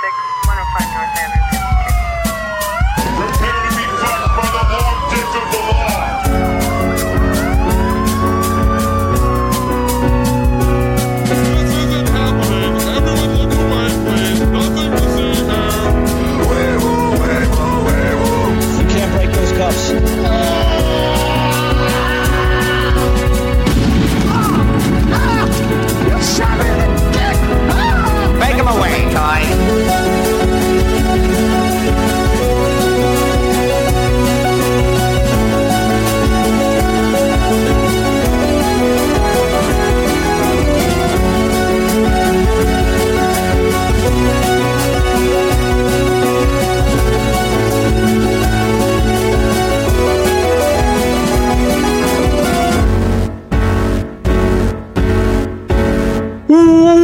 105 North Avenue 52. Prepare to be fucked by the long dick of the law. This isn't happening. Everyone look away, please. Nothing to see here. You can't break those cuffs. Take him away, Toy.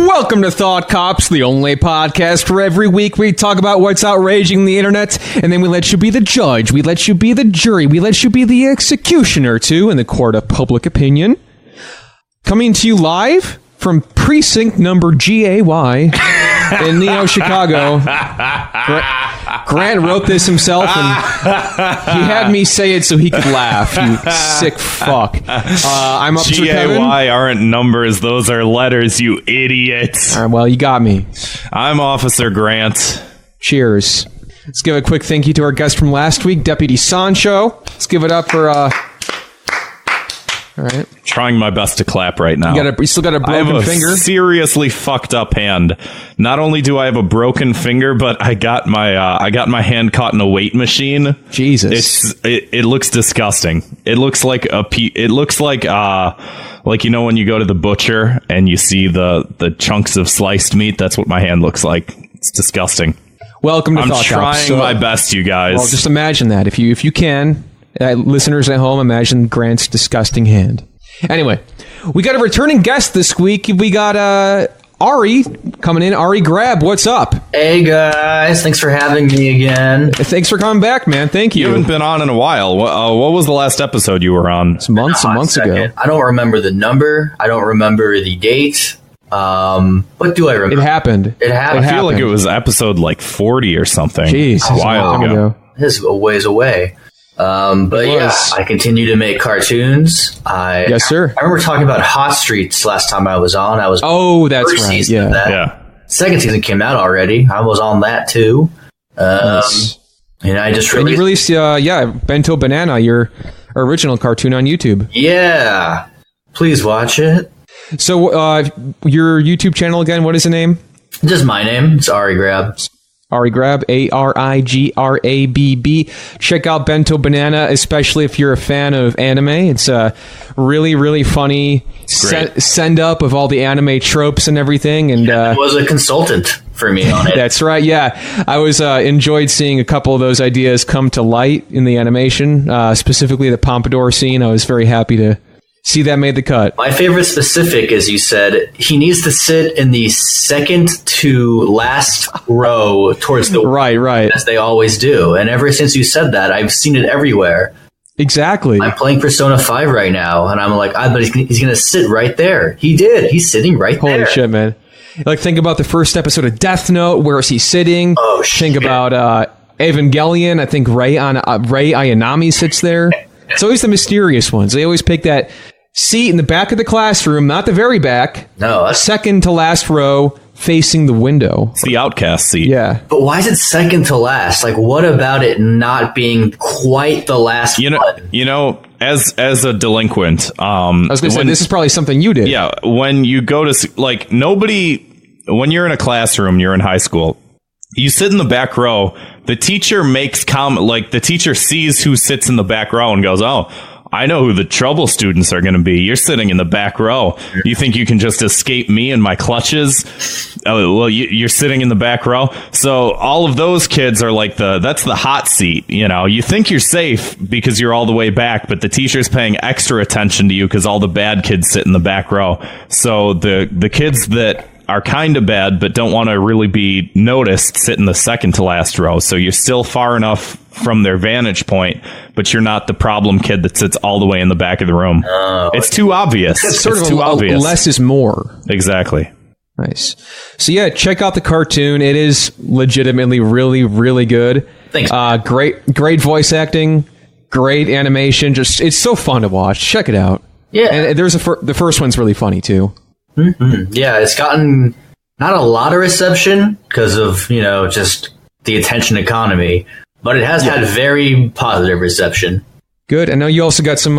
Welcome to Thought Cops, the only podcast where every week we talk about what's outraging the internet, and then we let you be the judge, we let you be the jury, we let you be the executioner, too, in the court of public opinion. Coming to you live from precinct number GAY in Neo, Chicago. Grant wrote this himself, and he had me say it so he could laugh, you sick fuck. I'm Officer Kevin. GAY aren't numbers, those are letters, you idiot. All right, well, you got me. I'm Officer Grant. Cheers. Let's give a quick thank you to our guest from last week, Deputy Sancho. Let's give it up for, all right. Trying my best to clap right now. You still got a broken I have a finger? seriously fucked up hand. Not only do I have a broken finger, but I got my hand caught in a weight machine. Jesus. It looks disgusting. It looks like you know when you go to the butcher and you see the chunks of sliced meat. That's what my hand looks like. It's disgusting. Welcome to I'm Thought Cops. trying my best, you guys. Well, just imagine that. If you can, listeners at home, imagine Grant's disgusting hand. Anyway, we got a returning guest this week. We got Ari coming in. Ari Grabb, what's up? Hey guys, thanks for having me again. Thanks for coming back, man. Thank you. You haven't been on in a while. What was the last episode you were on? It's months ago. I don't remember the number. I don't remember the date. What do I remember? It happened. I feel like it was episode like 40 or something. Jeez, a while ago. This is a ways away. But yeah, I continue to make cartoons. Yes, sir. I remember talking about Hot Streets last time I was on. I was that's first right. season of that. Yeah. Second season came out already. I was on that too. Nice. And I just And released. you released, Bento Banana, your original cartoon on YouTube. Yeah, please watch it. So, your YouTube channel again? What is the name? Just my name. It's Ari Grabb. Ari Grabb, ARIGRABB. Check out Bento Banana, especially if you're a fan of anime. It's a really, really funny send up of all the anime tropes and everything. And Was a consultant for me on it. That's right. Yeah, I was enjoyed seeing a couple of those ideas come to light in the animation, specifically the Pompadour scene. I was very happy to see that made the cut. My favorite specific is you said he needs to sit in the second to last row towards the right, as they always do. And ever since you said that, I've seen it everywhere. Exactly. I'm playing Persona 5 right now, and I'm like, but he's going to sit right there. He did. He's sitting right there. Holy shit, man. Like, think about the first episode of Death Note. Where is he sitting? Oh, shit. Think about Evangelion. I think Rei Ayanami sits there. It's always the mysterious ones. They always pick that seat in the back of the classroom, not the very back. No, that's second to last row, facing the window. It's the outcast seat. Yeah. But why is it second to last? Like, what about it not being quite the last one? You know, as a delinquent, I was going to say, this is probably something you did. Yeah, when you go to, like, when you're in a classroom, you're in high school, you sit in the back row, the teacher makes the teacher sees who sits in the back row and goes, oh, I know who the trouble students are going to be. You're sitting in the back row. You think you can just escape me and my clutches? Oh, well, you're sitting in the back row. So all of those kids are like that's the hot seat. You know, you think you're safe because you're all the way back, but the teacher's paying extra attention to you because all the bad kids sit in the back row. So the kids that are kind of bad but don't want to really be noticed sit in the second to last row. So you're still far enough from their vantage point, but you're not the problem kid that sits all the way in the back of the room. It's too obvious. It's sort of too obvious. Less is more. Exactly. Nice. So yeah, check out the cartoon. It is legitimately really, really good. Thanks. Great voice acting, great animation. Just it's so fun to watch. Check it out. Yeah. And there's the first one's really funny too. Mm-hmm. Yeah, it's gotten not a lot of reception because of, just the attention economy, but it has had very positive reception. Good. I know you also got some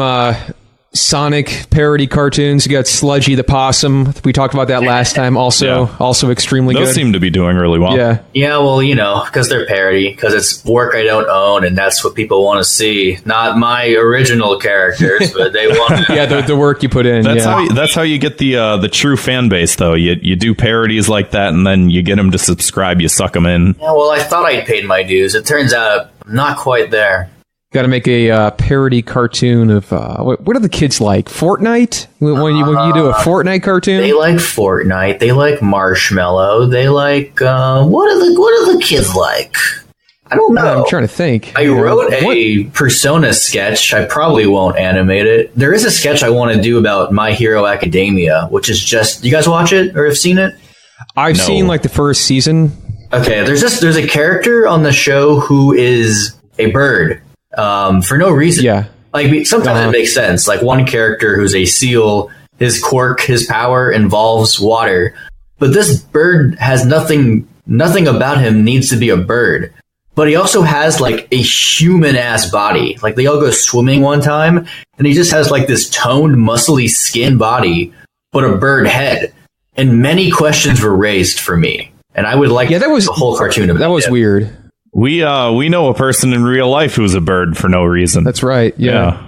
Sonic parody cartoons. You got Sludgy the Possum. We talked about that last time. Also extremely good. Those seem to be doing really well. Yeah. Yeah, well, because they're parody, because it's work I don't own, and that's what people want to see. Not my original characters, but they want to. Yeah, the work you put in. That's how you get the true fan base, though. You do parodies like that, and then you get them to subscribe. You suck them in. Yeah, well, I thought I'd paid my dues. It turns out I'm not quite there. Got to make a parody cartoon of what do the kids like? Fortnite? When you do a Fortnite cartoon? They like Fortnite. They like Marshmallow. They like what do the kids like? I don't know. I'm trying to think. I wrote a Persona sketch. I probably won't animate it. There is a sketch I want to do about My Hero Academia, which is just. You guys watch it or have seen it? I've seen like the first season. Okay, there's a character on the show who is a bird. For no reason. Yeah. Like, sometimes it makes sense. Like, one character who's a seal, his quirk, his power involves water. But this bird has nothing about him needs to be a bird. But he also has, like, a human-ass body. Like, they all go swimming one time, and he just has, like, this toned, muscly skin body, but a bird head. And many questions were raised for me. And I would like that was the whole cartoon about that was weird. We know a person in real life who's a bird for no reason. That's right. Yeah.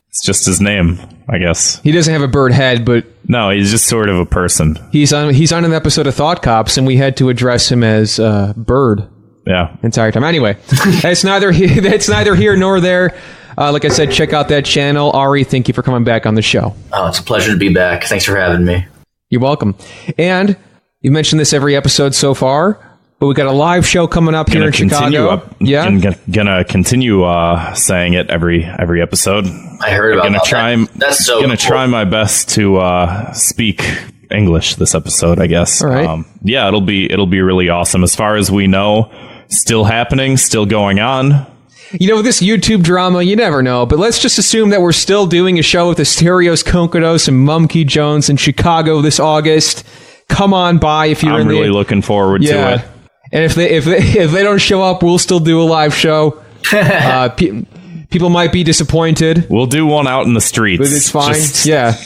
It's just his name, I guess. He doesn't have a bird head, but no, he's just sort of a person. He's on an episode of Thought Cops, and we had to address him as Bird. Yeah. Entire time. Anyway, that's neither here nor there. Like I said, check out that channel. Ari, thank you for coming back on the show. Oh, it's a pleasure to be back. Thanks for having me. You're welcome. And you mentioned this every episode so far, but we got a live show coming up here in Chicago. Gonna continue saying it every episode. I heard about that. That's so gonna try my best to speak English this episode, I guess. All right. It'll be really awesome. As far as we know, still happening, still going on. This YouTube drama, you never know, but let's just assume that we're still doing a show with Asterios Konkados and Mumkey Jones in Chicago this August. Come on by if you're I'm really looking forward to it. And if they don't show up, we'll still do a live show. People might be disappointed. We'll do one out in the streets. But it's fine.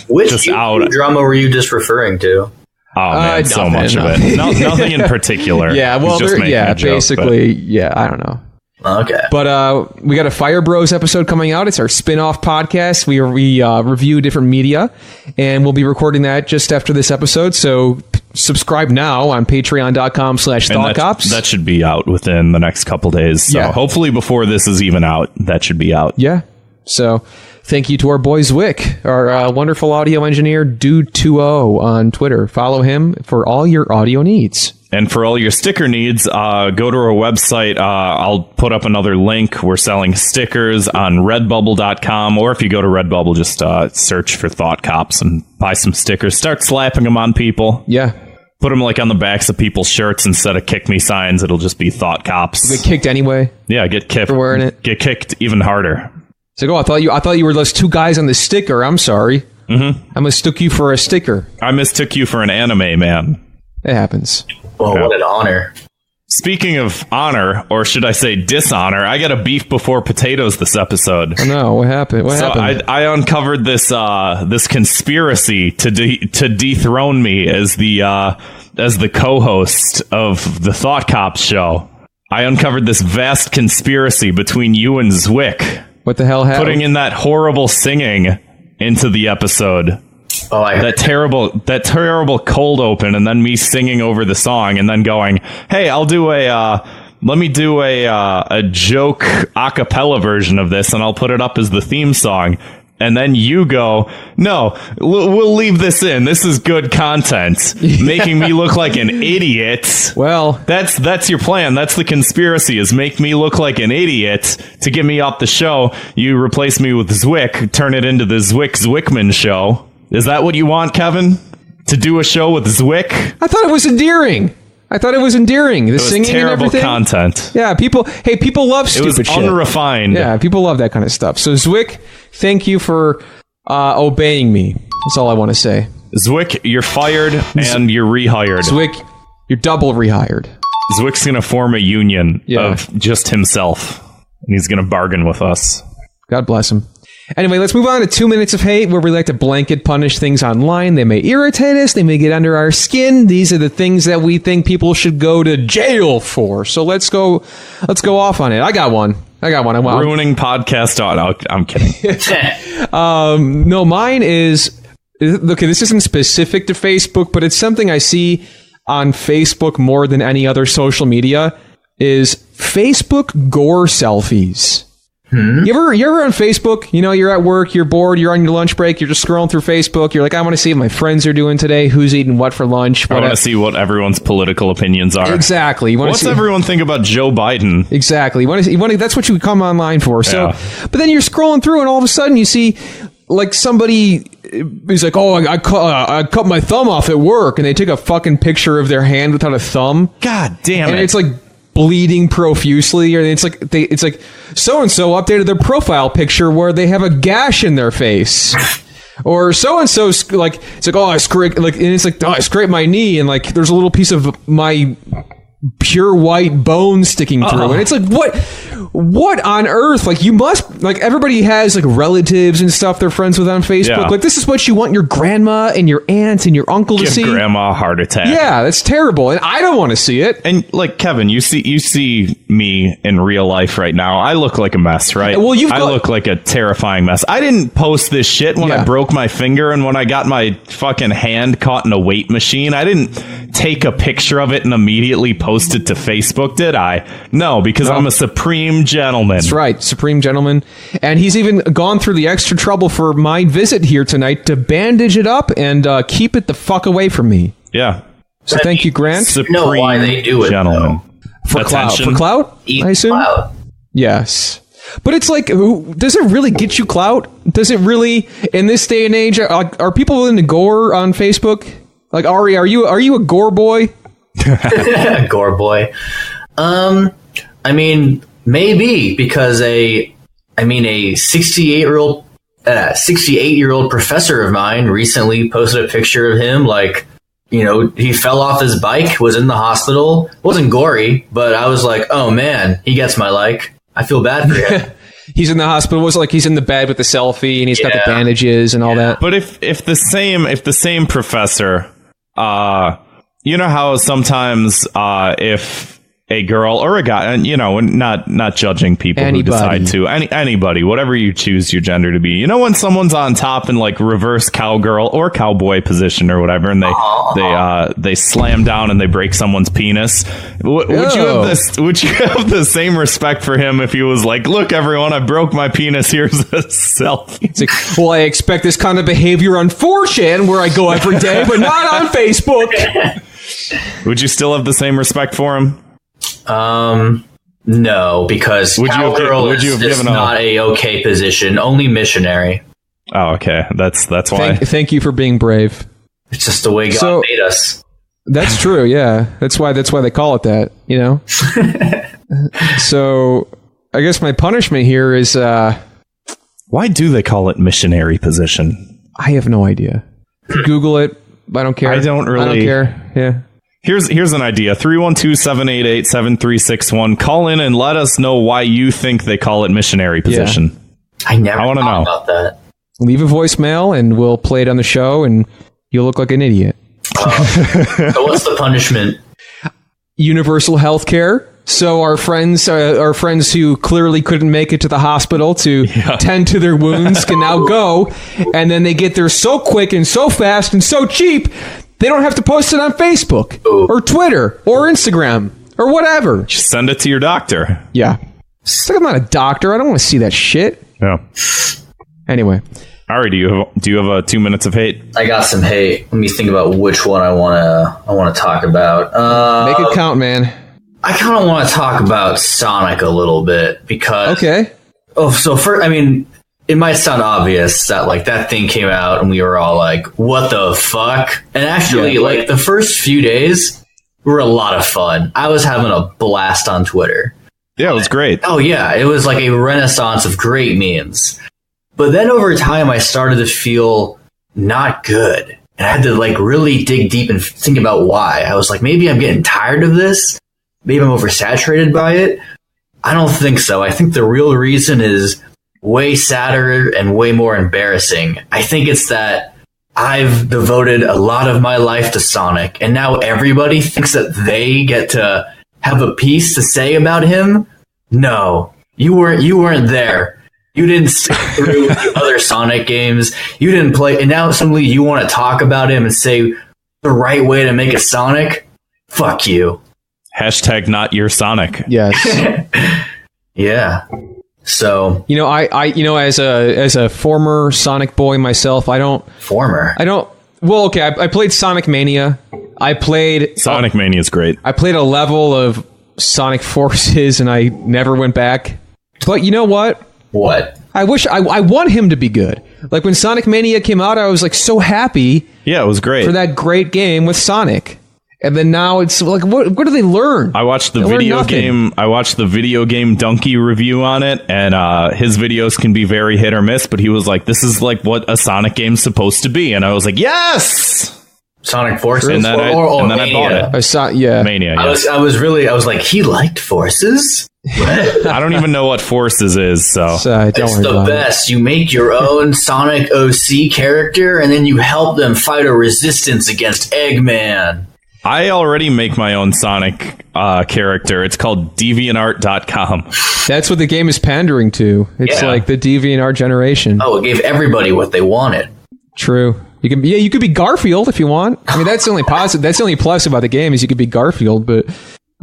Which YouTube drama were you just referring to? Oh man, so much of it. Nothing in particular. Yeah, well, basically, I don't know. Okay. But we got a Fire Bros episode coming out. It's our spin-off podcast. We review different media, and we'll be recording that just after this episode. So subscribe now on patreon.com/thoughtcops. That should be out within the next couple days. So hopefully before this is even out, that should be out. Yeah. So thank you to our boy Zwick, our wonderful audio engineer, Dude20 on Twitter. Follow him for all your audio needs. And for all your sticker needs, go to our website. I'll put up another link. We're selling stickers on redbubble.com, or if you go to Redbubble, just search for Thought Cops and buy some stickers. Start slapping them on people. Yeah. Put them like on the backs of people's shirts instead of kick me signs. It'll just be Thought Cops. Get kicked anyway. Yeah, get kicked for wearing it. Get kicked even harder. It's like, I thought you were those two guys on the sticker. I'm sorry. Mm-hmm. I mistook you for a sticker. I mistook you for an anime man. It happens. Well, what an honor. Speaking of honor, or should I say dishonor, I got a beef before potatoes this episode. Oh no, what happened? What happened? I uncovered this conspiracy to dethrone me as the co-host of the Thought Cops show. I uncovered this vast conspiracy between you and Zwick. What the hell happened? Putting in that horrible singing into the episode. Oh, I heard that terrible cold open, and then me singing over the song, and then going, "Hey, let me do a joke a cappella version of this, and I'll put it up as the theme song." And then you go, "No, we'll leave this in. This is good content," making me look like an idiot. Well, that's your plan. That's the conspiracy: is make me look like an idiot to get me off the show. You replace me with Zwick, turn it into the Zwickman show. Is that what you want, Kevin? to do a show with Zwick. I thought it was endearing. The It was singing and terrible everything. content. Yeah, people love It was stupid shit. unrefined. Yeah, people love that kind of stuff. So Zwick, thank you for obeying me. That's all I want to say. Zwick, you're fired and you're rehired. Zwick, you're double rehired. Zwick's going to form a union Yeah. of just himself. And he's going to bargain with us. God bless him. Anyway, let's move on to 2 minutes of hate, where we like to blanket punish things online. They may irritate us. They may get under our skin. These are the things that we think people should go to jail for. So let's go off on it. I got one. Ruining podcast. I'm kidding. No, mine is, okay, this isn't specific to Facebook, but it's something I see on Facebook more than any other social media, is Facebook gore selfies. You ever on Facebook, you're at work, you're bored, you're on your lunch break, you're just scrolling through Facebook, you're like, I want to see what my friends are doing today, who's eating what for lunch. I want to see what everyone's political opinions are. Exactly. You What's everyone think about Joe Biden? Exactly. You want to, that's what you come online for. So, but then you're scrolling through and all of a sudden you see like somebody is like, oh, I cut my thumb off at work, and they take a fucking picture of their hand without a thumb. God damn it. And it's like bleeding profusely, or it's like so and so updated their profile picture where they have a gash in their face, or so and so's like, it's like, oh, I scraped, like, and it's like, oh, I scraped my knee, and like there's a little piece of my pure white bone sticking through, and it's like, what on earth? Like, you must, like, everybody has like relatives and stuff they're friends with on Facebook. Yeah. Like, this is what you want your grandma and your aunt and your uncle to Give see. grandma a heart attack. Yeah, that's terrible, and I don't want to see it. And like, Kevin, you see me in real life right now. I look like a mess, right? Well, I look like a terrifying mess. I didn't post this shit when I broke my finger and when I got my fucking hand caught in a weight machine. I didn't take a picture of it and immediately post it to Facebook, did I? No, because I'm a supreme gentleman. That's right, supreme gentleman. And he's even gone through the extra trouble for my visit here tonight to bandage it up and keep it the fuck away from me. Yeah. So thank you, Grant. Supreme know why they do it, gentleman. For clout. Attention. For clout, Eat I assume? clout. Yes. But it's like, does it really get you clout? Does it really, in this day and age, are people willing to gore on Facebook? Like, Ari, are you a gore boy? Gore boy. I mean, maybe, because a 68-year-old professor of mine recently posted a picture of him, like, he fell off his bike, was in the hospital. Wasn't gory, but I was like, oh man, he gets my like. I feel bad for him. He's in the hospital. Was like he's in the bed with the selfie, and he's got the bandages and all that. But if the same professor, you know how sometimes if a girl or a guy, and not judging people who decide to, anybody, whatever you choose your gender to be, when someone's on top in like reverse cowgirl or cowboy position or whatever, and they slam down and they break someone's penis, would you have the same respect for him if he was like, look everyone, I broke my penis, here's a selfie? It's like, well, I expect this kind of behavior on 4chan where I go every day, but not on Facebook. Would you still have the same respect for him? No, because cowgirl is not a okay position. Only missionary. Oh, okay. That's why. Thank you for being brave. It's just the way God made us. That's true. Yeah, that's why they call it that. So, I guess my punishment here is. Why do they call it missionary position? I have no idea. Google it. I don't care. I don't care. Yeah. Here's an idea. 312-788-7361. Call in and let us know why you think they call it missionary position. Yeah. I want to know about that. Leave a voicemail and we'll play it on the show, and you'll look like an idiot. So what's the punishment? Universal health care. So our friends who clearly couldn't make it to the hospital to tend to their wounds can now go, and then they get there so quick and so fast and so cheap, they don't have to post it on Facebook or Twitter or Instagram or whatever. Just send it to your doctor. Yeah. It's like, I'm not a doctor. I don't want to see that shit. Yeah. Anyway. Ari, do you have 2 minutes of hate? I got some hate. Let me think about which one I want to talk about. Make it count, man. I kind of want to talk about Sonic a little bit because. Okay. Oh, so first, it might sound obvious that like that thing came out and we were all like, what the fuck? And actually, like the first few days were a lot of fun. I was having a blast on Twitter. Yeah, it was great. Oh yeah, it was like a renaissance of great memes. But then over time, I started to feel not good. And I had to like really dig deep and think about why. I was like, maybe I'm getting tired of this. Maybe I'm oversaturated by it. I don't think so. I think the real reason is way sadder and way more embarrassing. I think it's that I've devoted a lot of my life to Sonic, and now everybody thinks that they get to have a piece to say about him. No, you weren't there. You didn't sit through the other Sonic games. You didn't play, and now suddenly you want to talk about him and say the right way to make a Sonic? Fuck you. Hashtag not your Sonic. Yes. Yeah. So I as a former Sonic boy myself, I don't. Well, okay, I played Sonic Mania. I played Sonic Mania is great. I played a level of Sonic Forces, and I never went back. But you know what? What? I want him to be good. Like when Sonic Mania came out, I was like so happy. Yeah, it was great for that great game with Sonic. And then now it's like, what do they learn? I watched the video game Donkey review on it, and his videos can be very hit or miss, but he was like, this is like what a Sonic game's supposed to be. And I was like, yes! Sonic Forces? And then, I bought it. I saw, yeah. Mania, yeah. I was like, he liked Forces? What? I don't even know what Forces is, so. It's the best. You make your own Sonic OC character, and then you help them fight a resistance against Eggman. I already make my own Sonic character. It's called DeviantArt.com. That's what the game is pandering to. It's like the DeviantArt generation. Oh, it gave everybody what they wanted. True. You could be Garfield if you want. I mean, that's the only positive. That's the only plus about the game is you could be Garfield, but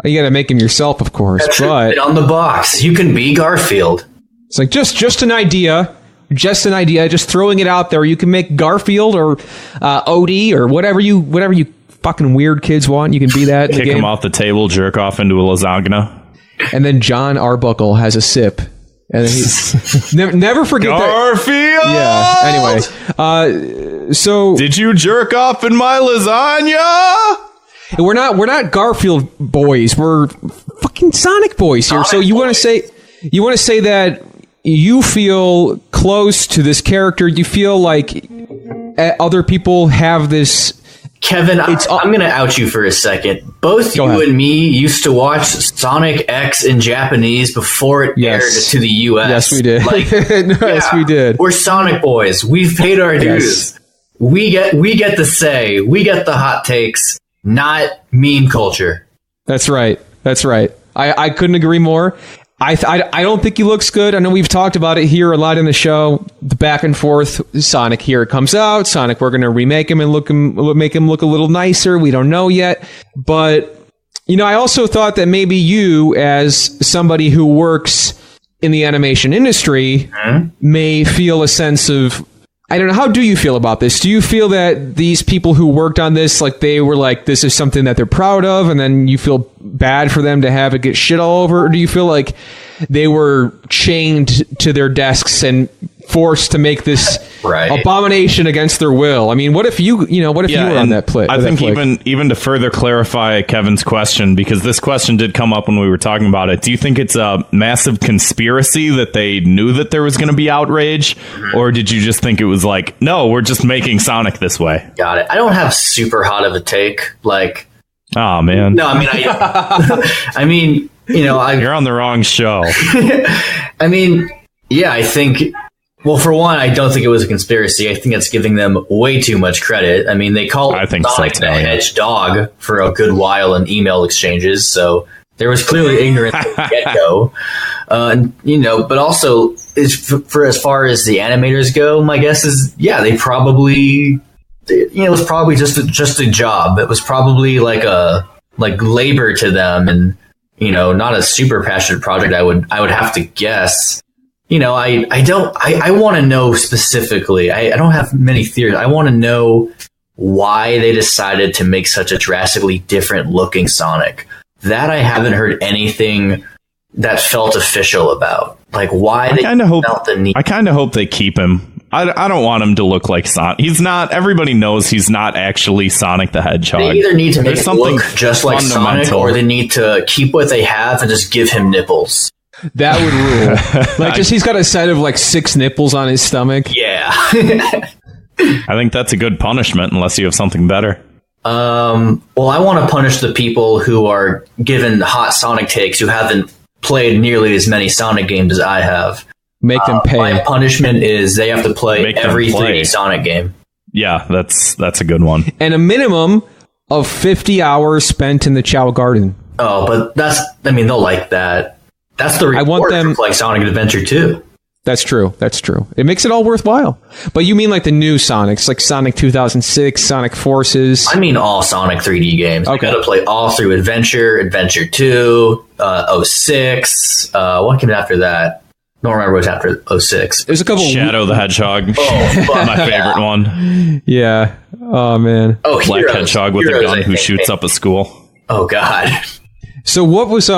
you got to make him yourself, of course. That's but on the box, you can be Garfield. It's like just an idea. Just an idea. Just throwing it out there. You can make Garfield or Odie or whatever you fucking weird kids want. You can be that. Kick him off the table, jerk off into a lasagna. And then John Arbuckle has a sip. And then he's never forget Garfield! That. Yeah, anyway. So did you jerk off in my lasagna? We're not Garfield boys. We're fucking Sonic boys here. So you want to say that you feel close to this character. You feel like other people have this. Kevin, I'm going to out you for a second. Both you and me used to watch Sonic X in Japanese before it aired to the U.S. Yes, we did. Yes, we did. We're Sonic boys. We've paid our dues. We get the say. We get the hot takes, not meme culture. That's right. I couldn't agree more. I don't think he looks good. I know we've talked about it here a lot in the show. The back and forth. Sonic here it comes out. Sonic, we're going to remake him and make him look a little nicer. We don't know yet. But, I also thought that maybe you, as somebody who works in the animation industry, may feel a sense of, I don't know, how do you feel about this? Do you feel that these people who worked on this, like they were like, this is something that they're proud of, and then you feel bad for them to have it get shit all over? Or do you feel like they were chained to their desks and forced to make this abomination against their will? I mean, what if you were on that play? I think even to further clarify Kevin's question, because this question did come up when we were talking about it, do you think it's a massive conspiracy that they knew that there was going to be outrage, or did you just think it was like, no, we're just making Sonic this way? Got it. I don't have super hot of a take. Like, oh man, no, I mean, you're on the wrong show. I mean, yeah, I think. Well, for one, I don't think it was a conspiracy. I think it's giving them way too much credit. I mean, they called Sonic the Hedge dog for a good while in email exchanges, so there was clearly ignorance from the get-go. But also, for as far as the animators go, my guess is, they probably, it was probably just a job. It was probably like labor to them, and not a super passionate project. I would have to guess. I want to know specifically. I don't have many theories. I want to know why they decided to make such a drastically different looking Sonic. That I haven't heard anything that felt official about. Like, why they felt the need. I kind of hope they keep him. I don't want him to look like Sonic. He's not. Everybody knows he's not actually Sonic the Hedgehog. They either need to make him look just like Sonic, or they need to keep what they have and just give him nipples. That would rule. Like, just he's got a set of like 6 nipples on his stomach. Yeah. I think that's a good punishment, unless you have something better. Well, I want to punish the people who are given hot Sonic takes who haven't played nearly as many Sonic games as I have. Make them pay. My punishment is they have to play every 3D Sonic game. Yeah, that's a good one. And a minimum of 50 hours spent in the Chow Garden. Oh, but they'll like that. That's the reward for playing Sonic Adventure 2. That's true. It makes it all worthwhile. But you mean like the new Sonics, like Sonic 2006, Sonic Forces? I mean all Sonic 3D games. Okay. You gotta play all through Adventure 2, 06. What came after that? Don't remember what's after 06. There's a couple. Shadow the Hedgehog. Oh, my favorite one. Yeah. Oh man. Oh, Black Hedgehog with a gun who shoots up a school. Oh god. So what was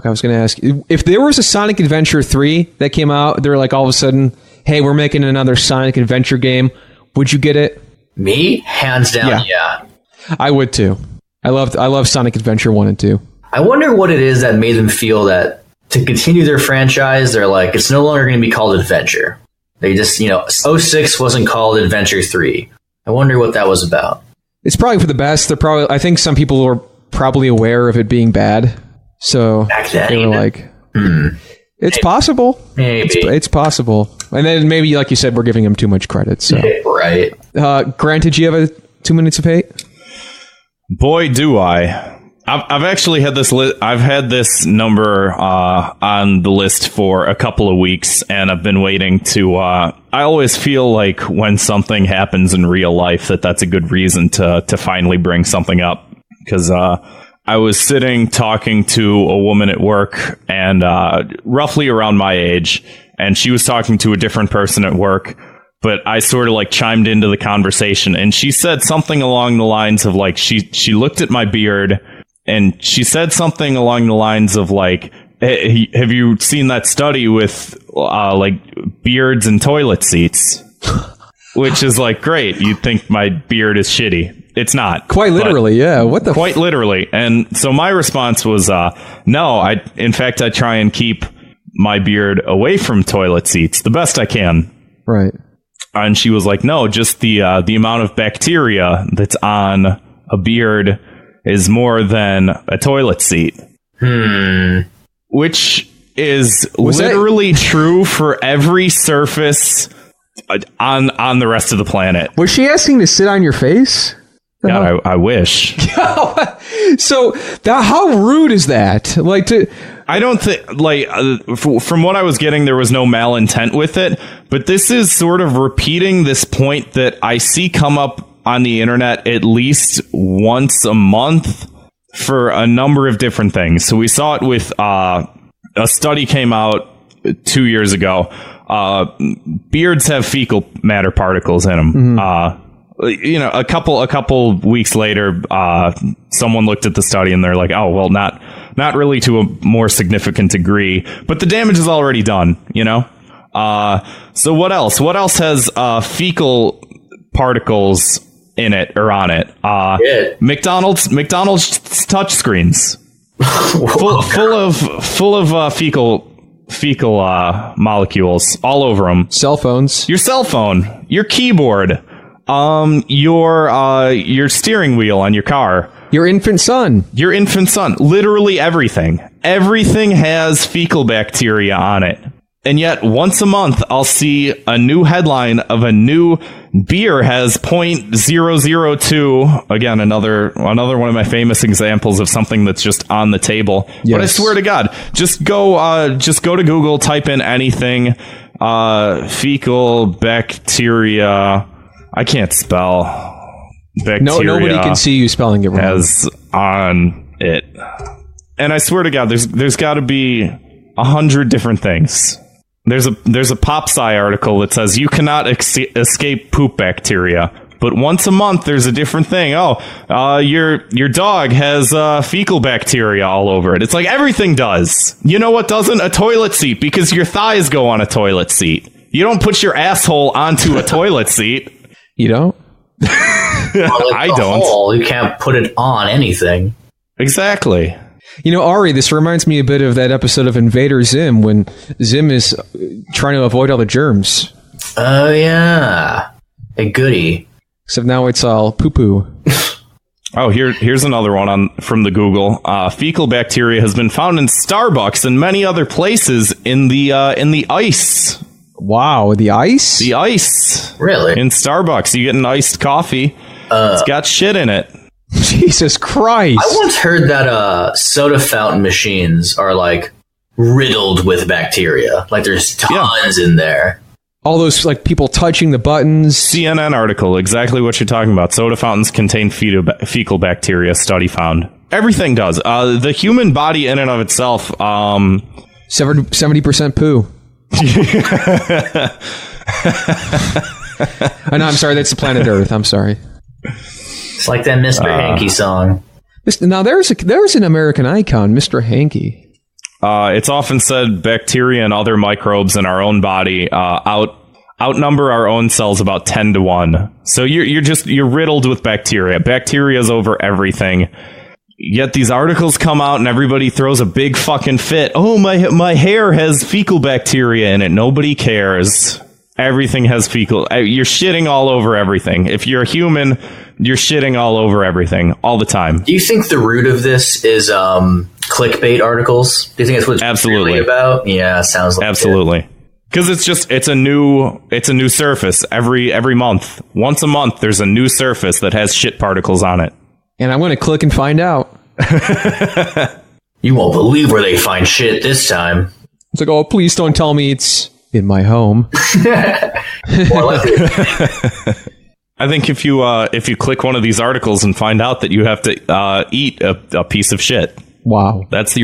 I was going to ask you. If there was a Sonic Adventure 3 that came out, they're like all of a sudden, hey, we're making another Sonic Adventure game. Would you get it? Me? Hands down, yeah. I would too. I love Sonic Adventure 1 and 2. I wonder what it is that made them feel that to continue their franchise, they're like, it's no longer going to be called Adventure. They just, 06 wasn't called Adventure 3. I wonder what that was about. It's probably for the best. I think some people were probably aware of it being bad. So back then, they were like, it's possible. Maybe. It's possible. And then maybe, like you said, we're giving him too much credit. So right. Grant, did you have 2 minutes of hate? Boy, do I. I've actually had this I've had this number on the list for a couple of weeks, and I've been waiting to. I always feel like when something happens in real life that's a good reason to finally bring something up, because I was sitting talking to a woman at work, and roughly around my age, and she was talking to a different person at work. But I sort of like chimed into the conversation, and she said something along the lines of like she looked at my beard. And she said something along the lines of like, hey, have you seen that study with like beards and toilet seats? Which is like, great. You think my beard is shitty. It's not. Quite literally, yeah. What the Quite literally. And so my response was, no, in fact, I try and keep my beard away from toilet seats the best I can. Right. And she was like, no, just the amount of bacteria that's on a beard is more than a toilet seat. Which is literally true for every surface on the rest of the planet. Was she asking to sit on your face? God, I wish. So how rude is that? I don't think, from what I was getting, there was no malintent with it, but this is sort of repeating this point that I see come up on the internet at least once a month for a number of different things. So we saw it with a study came out 2 years ago. Beards have fecal matter particles in them. Mm-hmm. A couple weeks later, someone looked at the study and they're like, oh, well, not really to a more significant degree, but the damage is already done, So what else? What else has fecal particles in it or on it? McDonald's touch screens full of fecal molecules all over them. Cell phones, your cell phone, your keyboard, your steering wheel on your car, your infant son, literally everything has fecal bacteria on it. And yet, once a month, I'll see a new headline of a new beer has 0.002. Again, another one of my famous examples of something that's just on the table. Yes. But I swear to God, just go to Google, type in anything, fecal bacteria. I can't spell bacteria. No, nobody can see you spelling it wrong. Has on it, and I swear to God, there's got to be 100 different things. There's a PopSci article that says you cannot escape poop bacteria. But once a month, there's a different thing. Your dog has fecal bacteria all over it. It's like everything does. You know what doesn't? A toilet seat, because your thighs go on a toilet seat. You don't put your asshole onto a toilet seat. You don't? I don't. Hole, you can't put it on anything. Exactly. You know, Ari, this reminds me a bit of that episode of Invader Zim when Zim is trying to avoid all the germs. Oh, yeah. A goodie. Except now it's all poo-poo. Oh, here's another one from the Google. Fecal bacteria has been found in Starbucks and many other places in the ice. Wow, the ice? The ice. Really? In Starbucks, you get an iced coffee. It's got shit in it. Jesus Christ. I once heard that soda fountain machines are like riddled with bacteria. Like there's tons in there. All those like people touching the buttons. CNN article, exactly what you're talking about. Soda fountains contain fecal bacteria, study found. Everything does. The human body in and of itself, 70% poo. No, I'm sorry, that's the planet Earth. I'm sorry. It's like that Mr. Hanky song. Now there's an American icon, Mr. Hanky. It's often said bacteria and other microbes in our own body outnumber our own cells about 10 to 1. So you're riddled with bacteria. Bacteria's over everything. Yet these articles come out and everybody throws a big fucking fit. Oh, my hair has fecal bacteria in it. Nobody cares. Everything has fecal. You're shitting all over everything. If you're a human, you're shitting all over everything all the time. Do you think the root of this is clickbait articles? Do you think that's what it's really about? Yeah, sounds like absolutely. Because it's a new surface every month. Once a month, there's a new surface that has shit particles on it. And I'm going to click and find out. You won't believe where they find shit this time. It's like, oh, please don't tell me it's in my home. More likely. I think if you click one of these articles and find out that you have to eat a piece of shit. Wow. That's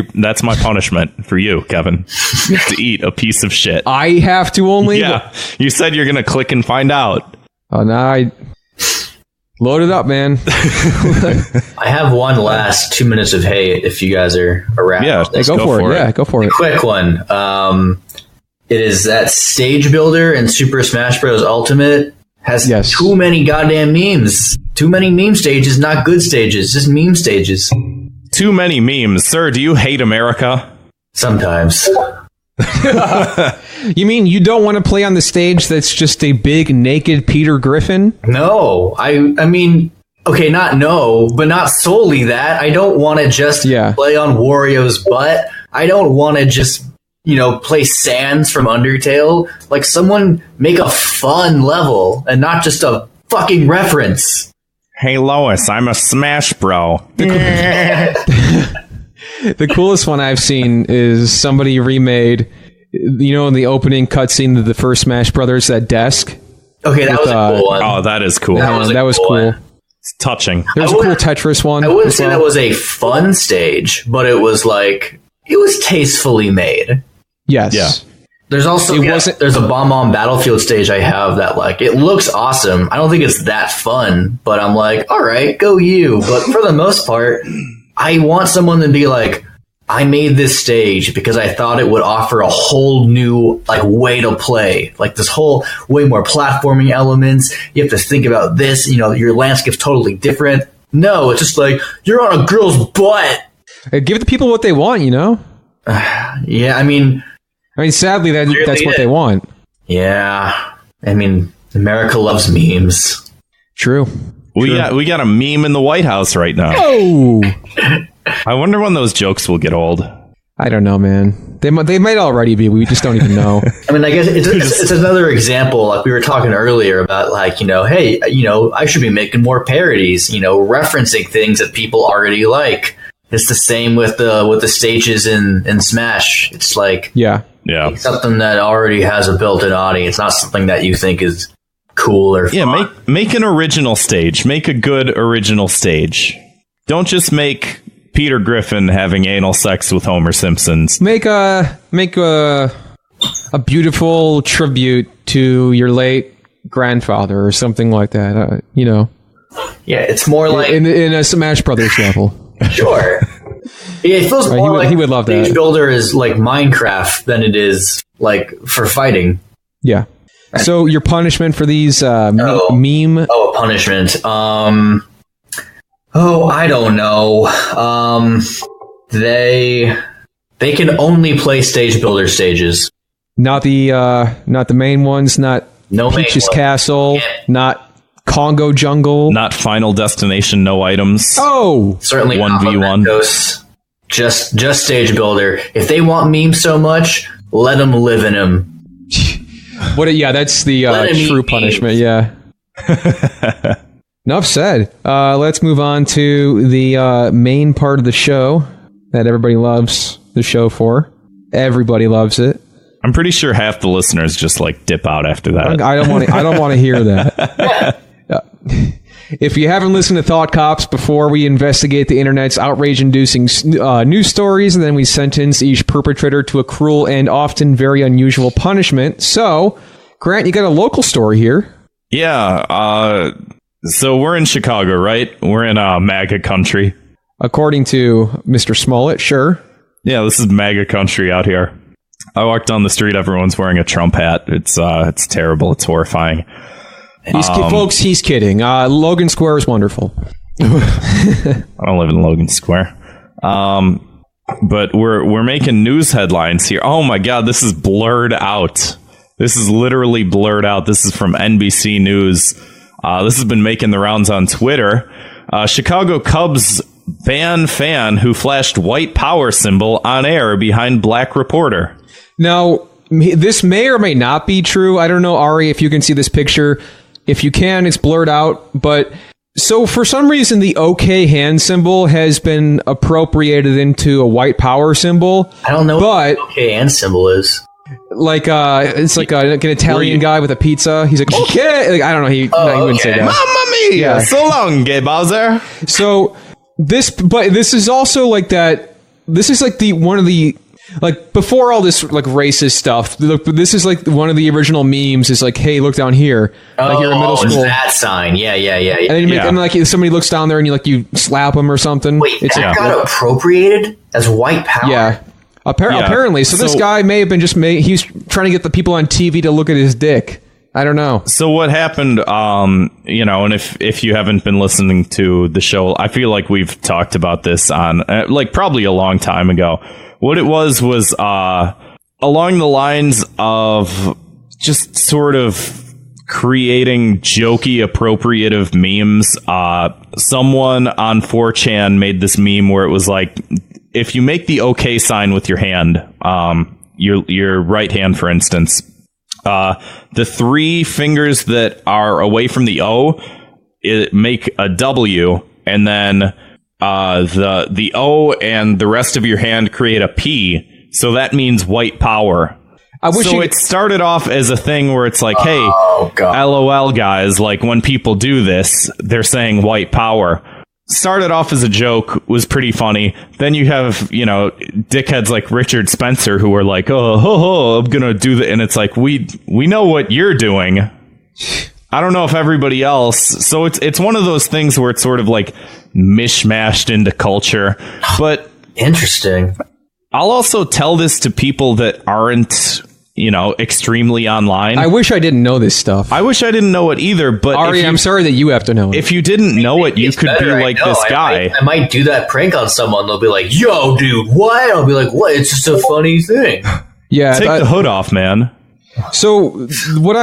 my punishment for you, Kevin. You have to eat a piece of shit. I have to only? Yeah. You said you're going to click and find out. Oh, now I... Load it up, man. I have one last 2 minutes of hate if you guys are around. Yeah, go for it. Yeah, go for it. Quick one. It is that stage builder in Super Smash Bros. Ultimate has too many goddamn memes. Too many meme stages, not good stages, just meme stages. Too many memes. Sir, do you hate America? Sometimes. You mean you don't want to play on the stage that's just a big naked Peter Griffin? No, I mean, okay, but not solely that. I don't want to just play on Wario's butt. I don't want to just, play Sans from Undertale. Like, someone make a fun level and not just a fucking reference. Hey, Lois, I'm a Smash Bro. The coolest one I've seen is somebody remade, in the opening cutscene of the first Smash Brothers, that desk. Okay, that was a cool one. Oh, that is cool. That was cool. It's touching. There was a cool Tetris one. I wouldn't say that was a fun stage, but it was tastefully made. Yes. Yeah. There's also there's a Bomb on Battlefield stage I have that it looks awesome. I don't think it's that fun, but I'm like, all right, go you. But for the most part, I want someone to be like, I made this stage because I thought it would offer a whole new way to play. Like this whole way more platforming elements. You have to think about this. Your landscape's totally different. No, it's just you're on a girl's butt. Give the people what they want, Yeah, I mean, sadly, that's what they want. Yeah. I mean, America loves memes. True. We got a meme in the White House right now. Oh! I wonder when those jokes will get old. I don't know, man. They might already be. We just don't even know. I mean, I guess it's another example. Like we were talking earlier about, hey, I should be making more parodies. Referencing things that people already like. It's the same with the stages in Smash. It's something that already has a built-in audience, not something that you think is cool or fun. Yeah, make an original stage. Make a good original stage. Don't just make Peter Griffin having anal sex with Homer Simpsons. Make a beautiful tribute to your late grandfather or something like that. You know, Yeah, it's more like in a Smash Brothers level. Sure. Yeah, it feels more like he would love that. Stage Builder is like Minecraft than it is like for fighting. Yeah. So your punishment for these meme? Oh, a punishment. I don't know. They can only play Stage Builder stages. Not the main ones. Not Peach's Castle. Not Congo Jungle. Not Final Destination. No items. Oh, Certainly 1v1. Just Stage Builder. If they want memes so much, let them live in them. Yeah, that's the true punishment. Yeah. Enough said. Let's move on to the main part of the show that everybody loves the show for. Everybody loves it. I'm pretty sure half the listeners just like dip out after that. I don't want to hear that. If you haven't listened to Thought Cops before, we investigate the internet's outrage-inducing news stories, and then we sentence each perpetrator to a cruel and often very unusual punishment. So, Grant, you got a local story here. Yeah. So we're in Chicago, right? We're in MAGA country. According to Mr. Smollett, sure. Yeah, this is MAGA country out here. I walked down the street, everyone's wearing a Trump hat. It's terrible. It's horrifying. Folks, he's kidding. Logan Square is wonderful. I don't live in Logan Square. But we're making news headlines here. Oh my God, this is blurred out. This is literally blurred out. This is from NBC News. This has been making the rounds on Twitter. Chicago Cubs ban fan who flashed white power symbol on air behind black reporter. Now, this may or may not be true. I don't know, Ari, if you can see this picture. If you can, it's blurred out. But so for some reason, the OK hand symbol has been appropriated into a white power symbol. I don't know what the OK hand symbol is. Like it's like an Italian guy with a pizza. He's like, okay. Like, I don't know. He wouldn't say that. Mamma mia! Yeah. So long, gay Bowser. So this is also like that. This is like one of the. Like, before all this, like, racist stuff, this is, like, one of the original memes is, like, hey, look down here. Like, you're in middle school. That sign. Yeah. And then, like, somebody looks down there and you slap them or something. Wait, that got appropriated as white power? Yeah. Apparently. So this guy may have been he's trying to get the people on TV to look at his dick. I don't know. So what happened, and if you haven't been listening to the show, I feel like we've talked about this on, probably a long time ago. What it was along the lines of just sort of creating jokey, appropriative memes. Someone on 4chan made this meme where it was like, if you make the OK sign with your hand, your right hand, for instance, the three fingers that are away from the O make a W, and then the O and the rest of your hand create a P, so that means white power. It started off as a thing where it's like, hey, LOL guys, like when people do this, they're saying white power. Started off as a joke, was pretty funny. Then you have, dickheads like Richard Spencer who are like, I'm gonna do that, and it's like, we know what you're doing. I don't know if everybody else. So it's one of those things where it's sort of like mishmashed into culture. But interesting. I'll also tell this to people that aren't, extremely online. I wish I didn't know this stuff. I wish I didn't know it either. But Ari, I'm sorry that you have to know it. If you didn't know it, you could be like this guy. I might do that prank on someone. They'll be like, yo, dude, what? I'll be like, what? It's just a funny thing. Yeah. Take the hood off, man. So what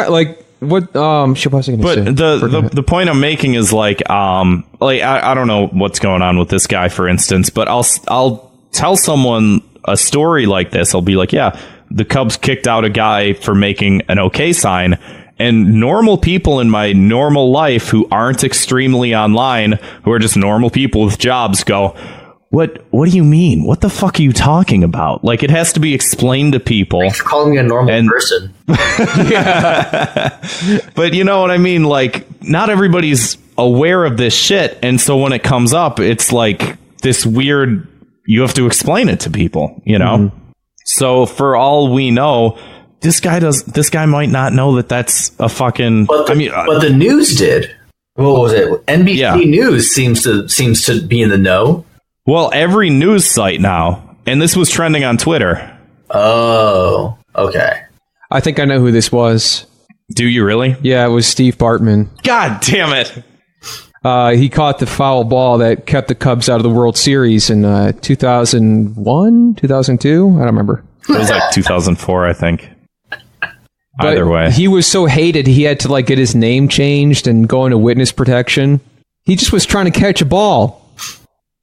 shit was I going to say? But the point I'm making is I don't know what's going on with this guy, for instance, but I'll tell someone a story like this. I'll be like, yeah, the Cubs kicked out a guy for making an OK sign, and normal people in my normal life who aren't extremely online, who are just normal people with jobs, go, What do you mean? What the fuck are you talking about? Like, it has to be explained to people. Thanks for calling me a normal person. But you know what I mean? Like, not everybody's aware of this shit. And so when it comes up, it's like this weird, you have to explain it to people, Mm-hmm. So for all we know, This guy might not know that that's a fucking. But the news did. What was it? NBC News seems to be in the know. Well, every news site now, and this was trending on Twitter. Oh, okay. I think I know who this was. Do you really? Yeah, it was Steve Bartman. God damn it! He caught the foul ball that kept the Cubs out of the World Series in 2001, 2002. I don't remember. It was like 2004, I think. But either way, he was so hated he had to like get his name changed and go into witness protection. He just was trying to catch a ball.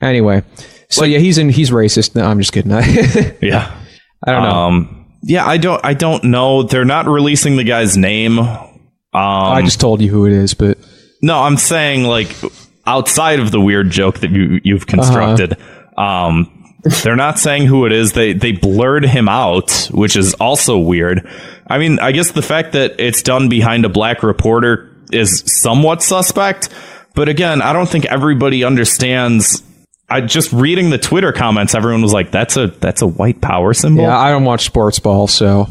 Anyway, so yeah, he's racist. No, I'm just kidding. Yeah, I don't know. Yeah, I don't know. They're not releasing the guy's name. I just told you who it is, but no, I'm saying like outside of the weird joke that you've constructed. They're not saying who it is. They blurred him out, which is also weird. I mean, I guess the fact that it's done behind a black reporter is somewhat suspect. But again, I don't think everybody understands. I just reading the Twitter comments, everyone was like, "That's a white power symbol." Yeah, I don't watch sports ball, so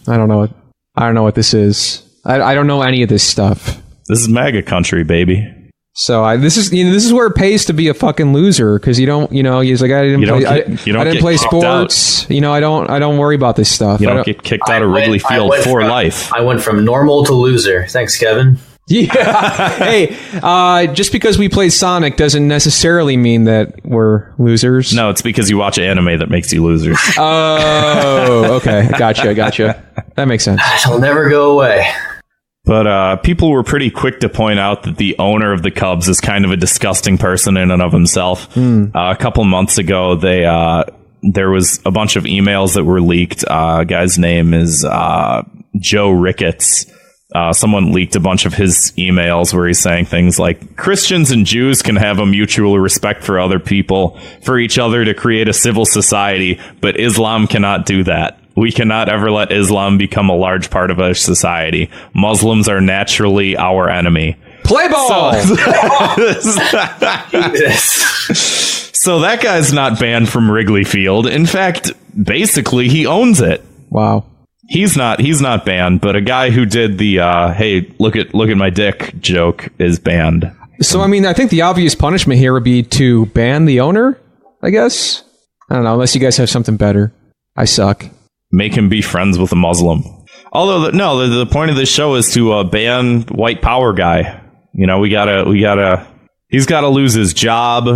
I don't know. I don't know what this is. I don't know any of this stuff. This is MAGA country, baby. So this is where it pays to be a fucking loser because he's like I didn't play sports. Out. I don't worry about this stuff. You don't get kicked out of Wrigley Field for life. I went from normal to loser. Thanks, Kevin. Yeah. Hey, just because we play Sonic doesn't necessarily mean that we're losers. No, it's because you watch anime that makes you losers. Oh, okay. Gotcha. That makes sense. It'll never go away. But people were pretty quick to point out that the owner of the Cubs is kind of a disgusting person in and of himself. A couple months ago, there was a bunch of emails that were leaked. Guy's name is Joe Ricketts. Someone leaked a bunch of his emails where he's saying things like Christians and Jews can have a mutual respect for other people, for each other to create a civil society, but Islam cannot do that. We cannot ever let Islam become a large part of our society. Muslims are naturally our enemy. Play ball! So that guy's not banned from Wrigley Field. In fact, basically, he owns it. Wow. He's not banned, but a guy who did the "hey, look at my dick" joke is banned. So, I mean, I think the obvious punishment here would be to ban the owner, I guess. I don't know, unless you guys have something better. I suck. Make him be friends with a Muslim. Although, the point of this show is to ban white power guy. He's got to lose his job.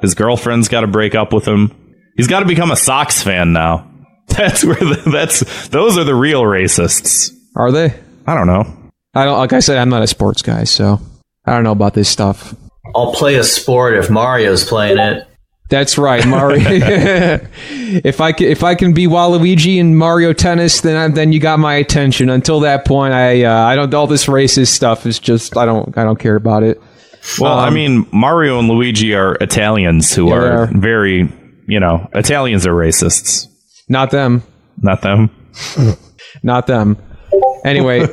His girlfriend's got to break up with him. He's got to become a Sox fan now. Those are the real racists. Are they? I don't know. Like I said, I'm not a sports guy, so I don't know about this stuff. I'll play a sport if Mario's playing it. That's right, Mario. If I can be Waluigi in Mario Tennis, then you got my attention. Until that point, I don't. All this racist stuff is just I don't care about it. Well, I mean, Mario and Luigi are Italians who are very, Italians are racists. Not them. Not them. Not them. Anyway,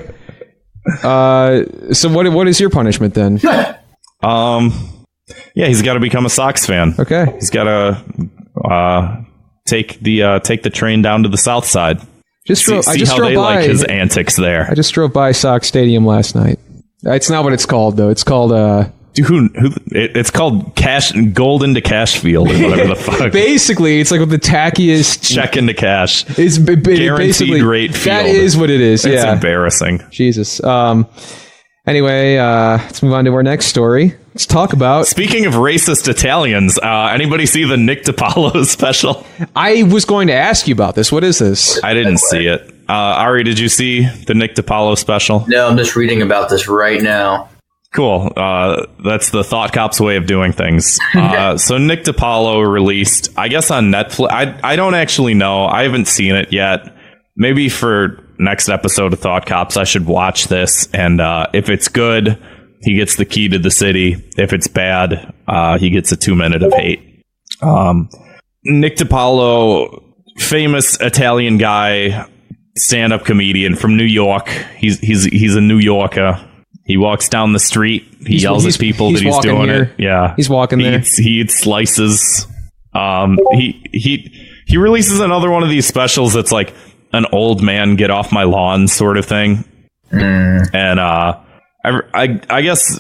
so what is your punishment then? Yeah, he's got to become a Sox fan. Okay. He's got to take the train down to the south side. See how they like his antics there. I just drove by Sox Stadium last night. It's not what it's called though. It's called it's called gold into cash field or whatever the fuck. Basically, it's like with the tackiest check into cash. It's guaranteed rate field. That is what it is. It's embarrassing. Jesus. Anyway, let's move on to our next story. Let's talk about... Speaking of racist Italians, anybody see the Nick DiPaolo special? I was going to ask you about this. What is this? I didn't see it. Ari, did you see the Nick DiPaolo special? No, I'm just reading about this right now. Cool. That's the Thought Cop's way of doing things. So Nick DiPaolo released, I guess on Netflix. I don't actually know. I haven't seen it yet. Maybe for next episode of Thought Cops, I should watch this. And if it's good, he gets the key to the city. If it's bad, he gets a 2 minute of hate. Nick DiPaolo, famous Italian guy, stand-up comedian from New York. He's a New Yorker. He walks down the street. He yells at people that he's doing here. it. Yeah, he's walking there. He eats slices. He releases another one of these specials that's like an old man get off my lawn sort of thing. And I guess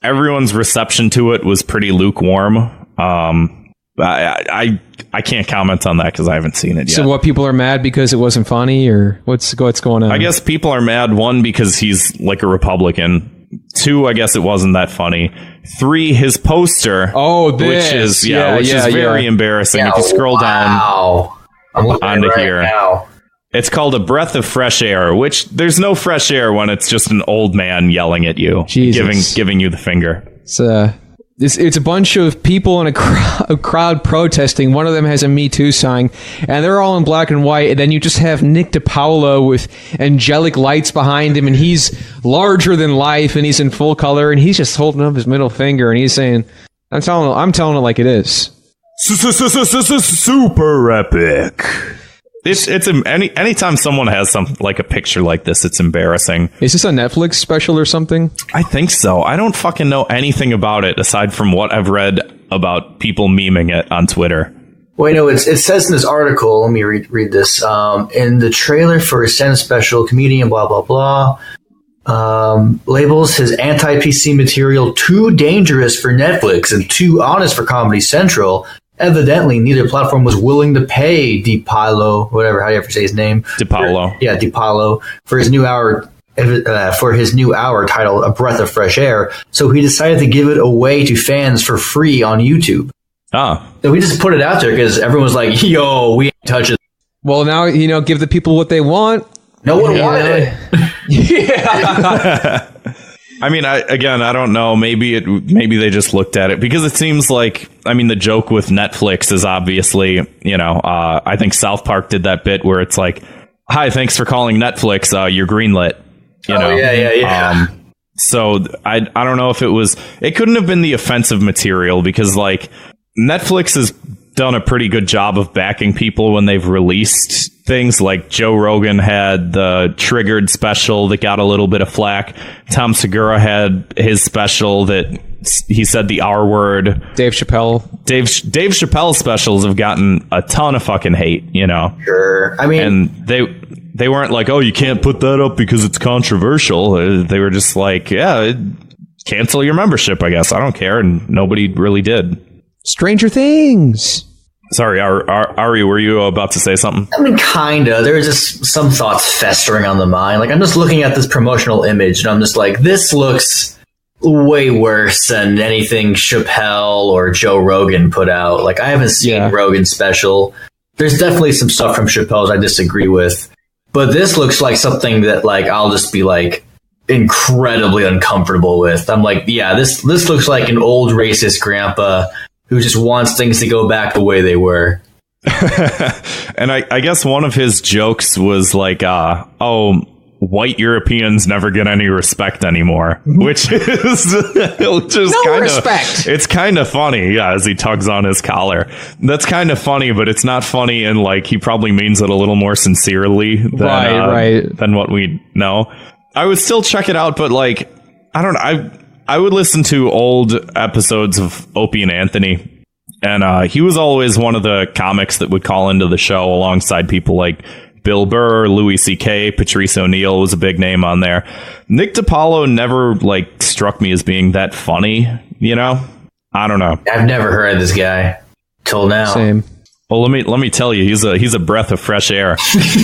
everyone's reception to it was pretty lukewarm. I can't comment on that because I haven't seen it yet. So what, people are mad because it wasn't funny, or what's going on? I guess people are mad, 1, because he's like a Republican. 2, I guess it wasn't that funny. 3, his poster. This. Which is very embarrassing. If you scroll down I'm looking onto right here. now. It's called A Breath of Fresh Air, which there's no fresh air when it's just an old man yelling at you, giving you the finger. It's a bunch of people in a crowd protesting. One of them has a Me Too sign, and they're all in black and white. And then you just have Nick DiPaolo with angelic lights behind him, and he's larger than life, and he's in full color, and he's just holding up his middle finger, and he's saying, "I'm telling it like it is." Super epic. It's anytime someone has like a picture like this, it's embarrassing. Is this a Netflix special or something? I think so. I don't fucking know anything about it aside from what I've read about people memeing it on Twitter. Well, it says in this article, let me read this. In the trailer for his Senate special, comedian blah blah blah labels his anti-PC material too dangerous for Netflix and too honest for Comedy Central. Evidently, neither platform was willing to pay DiPaolo, whatever, how do you ever say his name? DiPaolo, for his new hour titled A Breath of Fresh Air. So he decided to give it away to fans for free on YouTube. So we just put it out there because everyone's like, yo, we ain't touching it. Well, now, give the people what they want. No one wanted it. I mean, I don't know. Maybe they just looked at it because it seems like, the joke with Netflix is obviously, I think South Park did that bit where it's like, hi, thanks for calling Netflix. You're greenlit. Yeah. So I don't know if it couldn't have been the offensive material because like Netflix has done a pretty good job of backing people when they've released things. Like Joe Rogan had the Triggered special that got a little bit of flack. Tom Segura had his special that he said the R word. Dave Chappelle's specials have gotten a ton of fucking hate, Sure. And they weren't like, oh, you can't put that up because it's controversial. They were just like, yeah, cancel your membership, I guess. I don't care. And nobody really did. Stranger Things. Sorry, Ari, were you about to say something? Kinda. There was just some thoughts festering on the mind. Like, I'm just looking at this promotional image, and I'm just like, this looks way worse than anything Chappelle or Joe Rogan put out. Like, I haven't seen Rogan's special. There's definitely some stuff from Chappelle's I disagree with. But this looks like something that, like, I'll just be, like, incredibly uncomfortable with. I'm like, yeah, this looks like an old racist grandpa who just wants things to go back the way they were. And I guess one of his jokes was like, white Europeans never get any respect anymore, which is respect. It's kind of funny, as he tugs on his collar. That's kind of funny, but it's not funny, and like he probably means it a little more sincerely than what we know. I would still check it out, but like, I don't know. I would listen to old episodes of Opie and Anthony, and he was always one of the comics that would call into the show alongside people like Bill Burr, Louis C.K., Patrice O'Neal was a big name on there. Nick DiPaolo never like struck me as being that funny, I don't know. I've never heard of this guy till now. Same. Well, let me tell you, he's a breath of fresh air.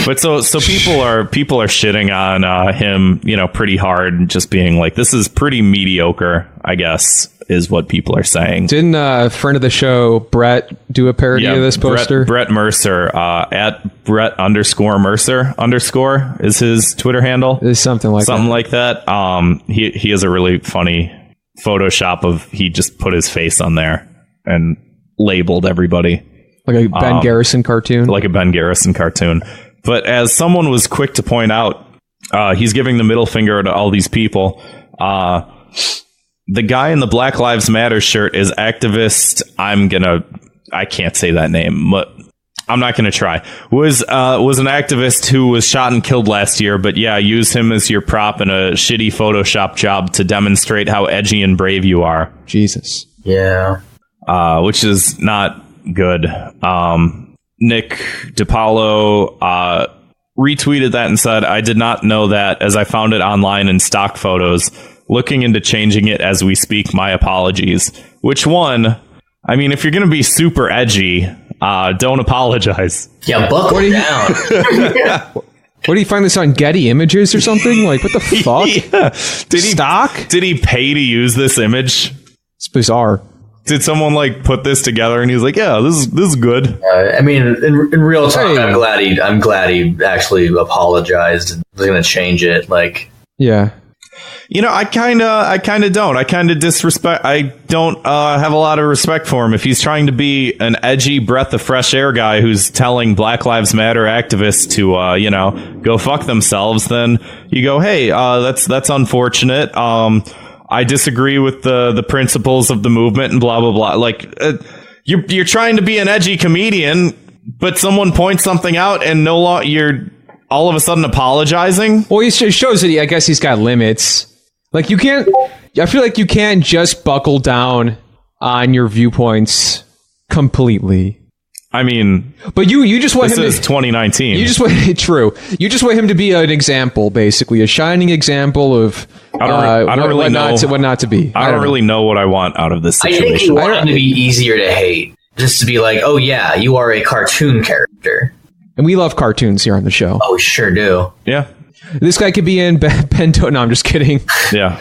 But so people are shitting on him, pretty hard, just being like, this is pretty mediocre, I guess, is what people are saying. Didn't a friend of the show, Brett, do a parody of this poster? Brett Mercer, at Brett_Mercer_ is his Twitter handle. It's something like that. He has a really funny Photoshop of, he just put his face on there and labeled everybody. Like a Ben Garrison cartoon? Like a Ben Garrison cartoon. But as someone was quick to point out, he's giving the middle finger to all these people. The guy in the Black Lives Matter shirt is activist. I can't say that name, but I'm not going to try. Was an activist who was shot and killed last year, but use him as your prop in a shitty Photoshop job to demonstrate how edgy and brave you are. Jesus. Yeah. Which is not good. Nick DiPaolo retweeted that and said, "I did not know that as I found it online in stock photos. Looking into changing it as we speak. My apologies." Which one? I mean, if you're going to be super edgy, don't apologize. Yeah, buckle down. What do you find this on Getty Images or something? Like, what the fuck? Yeah. Stock? Did he pay to use this image? It's bizarre. Did someone like put this together and he was like, "Yeah, this is good." I mean, in real talk, Hey. I'm glad he actually apologized and was going to change it. Like, Yeah. You know, I kind of don't. I kind of disrespect. I don't have a lot of respect for him. If he's trying to be an edgy breath of fresh air guy who's telling Black Lives Matter activists to, go fuck themselves, then you go, "Hey, that's unfortunate. I disagree with the principles of the movement and blah blah blah." Like, you're trying to be an edgy comedian, but someone points something out and you're all of a sudden apologizing. Well, it shows that I guess he's got limits. Like, you can't. I feel like you can't just buckle down on your viewpoints completely. I mean, But you just want this him is to. 2019. You just want true. You just want him to be an example, basically, a shining example of I don't really what know not to be. I don't really know what I want out of this I situation. think he wanted to be easier to hate. Just to be like, oh yeah, you are a cartoon character. And we love cartoons here on the show. Oh, we sure do. Yeah, This guy could be in Bento. No, I'm just kidding. yeah.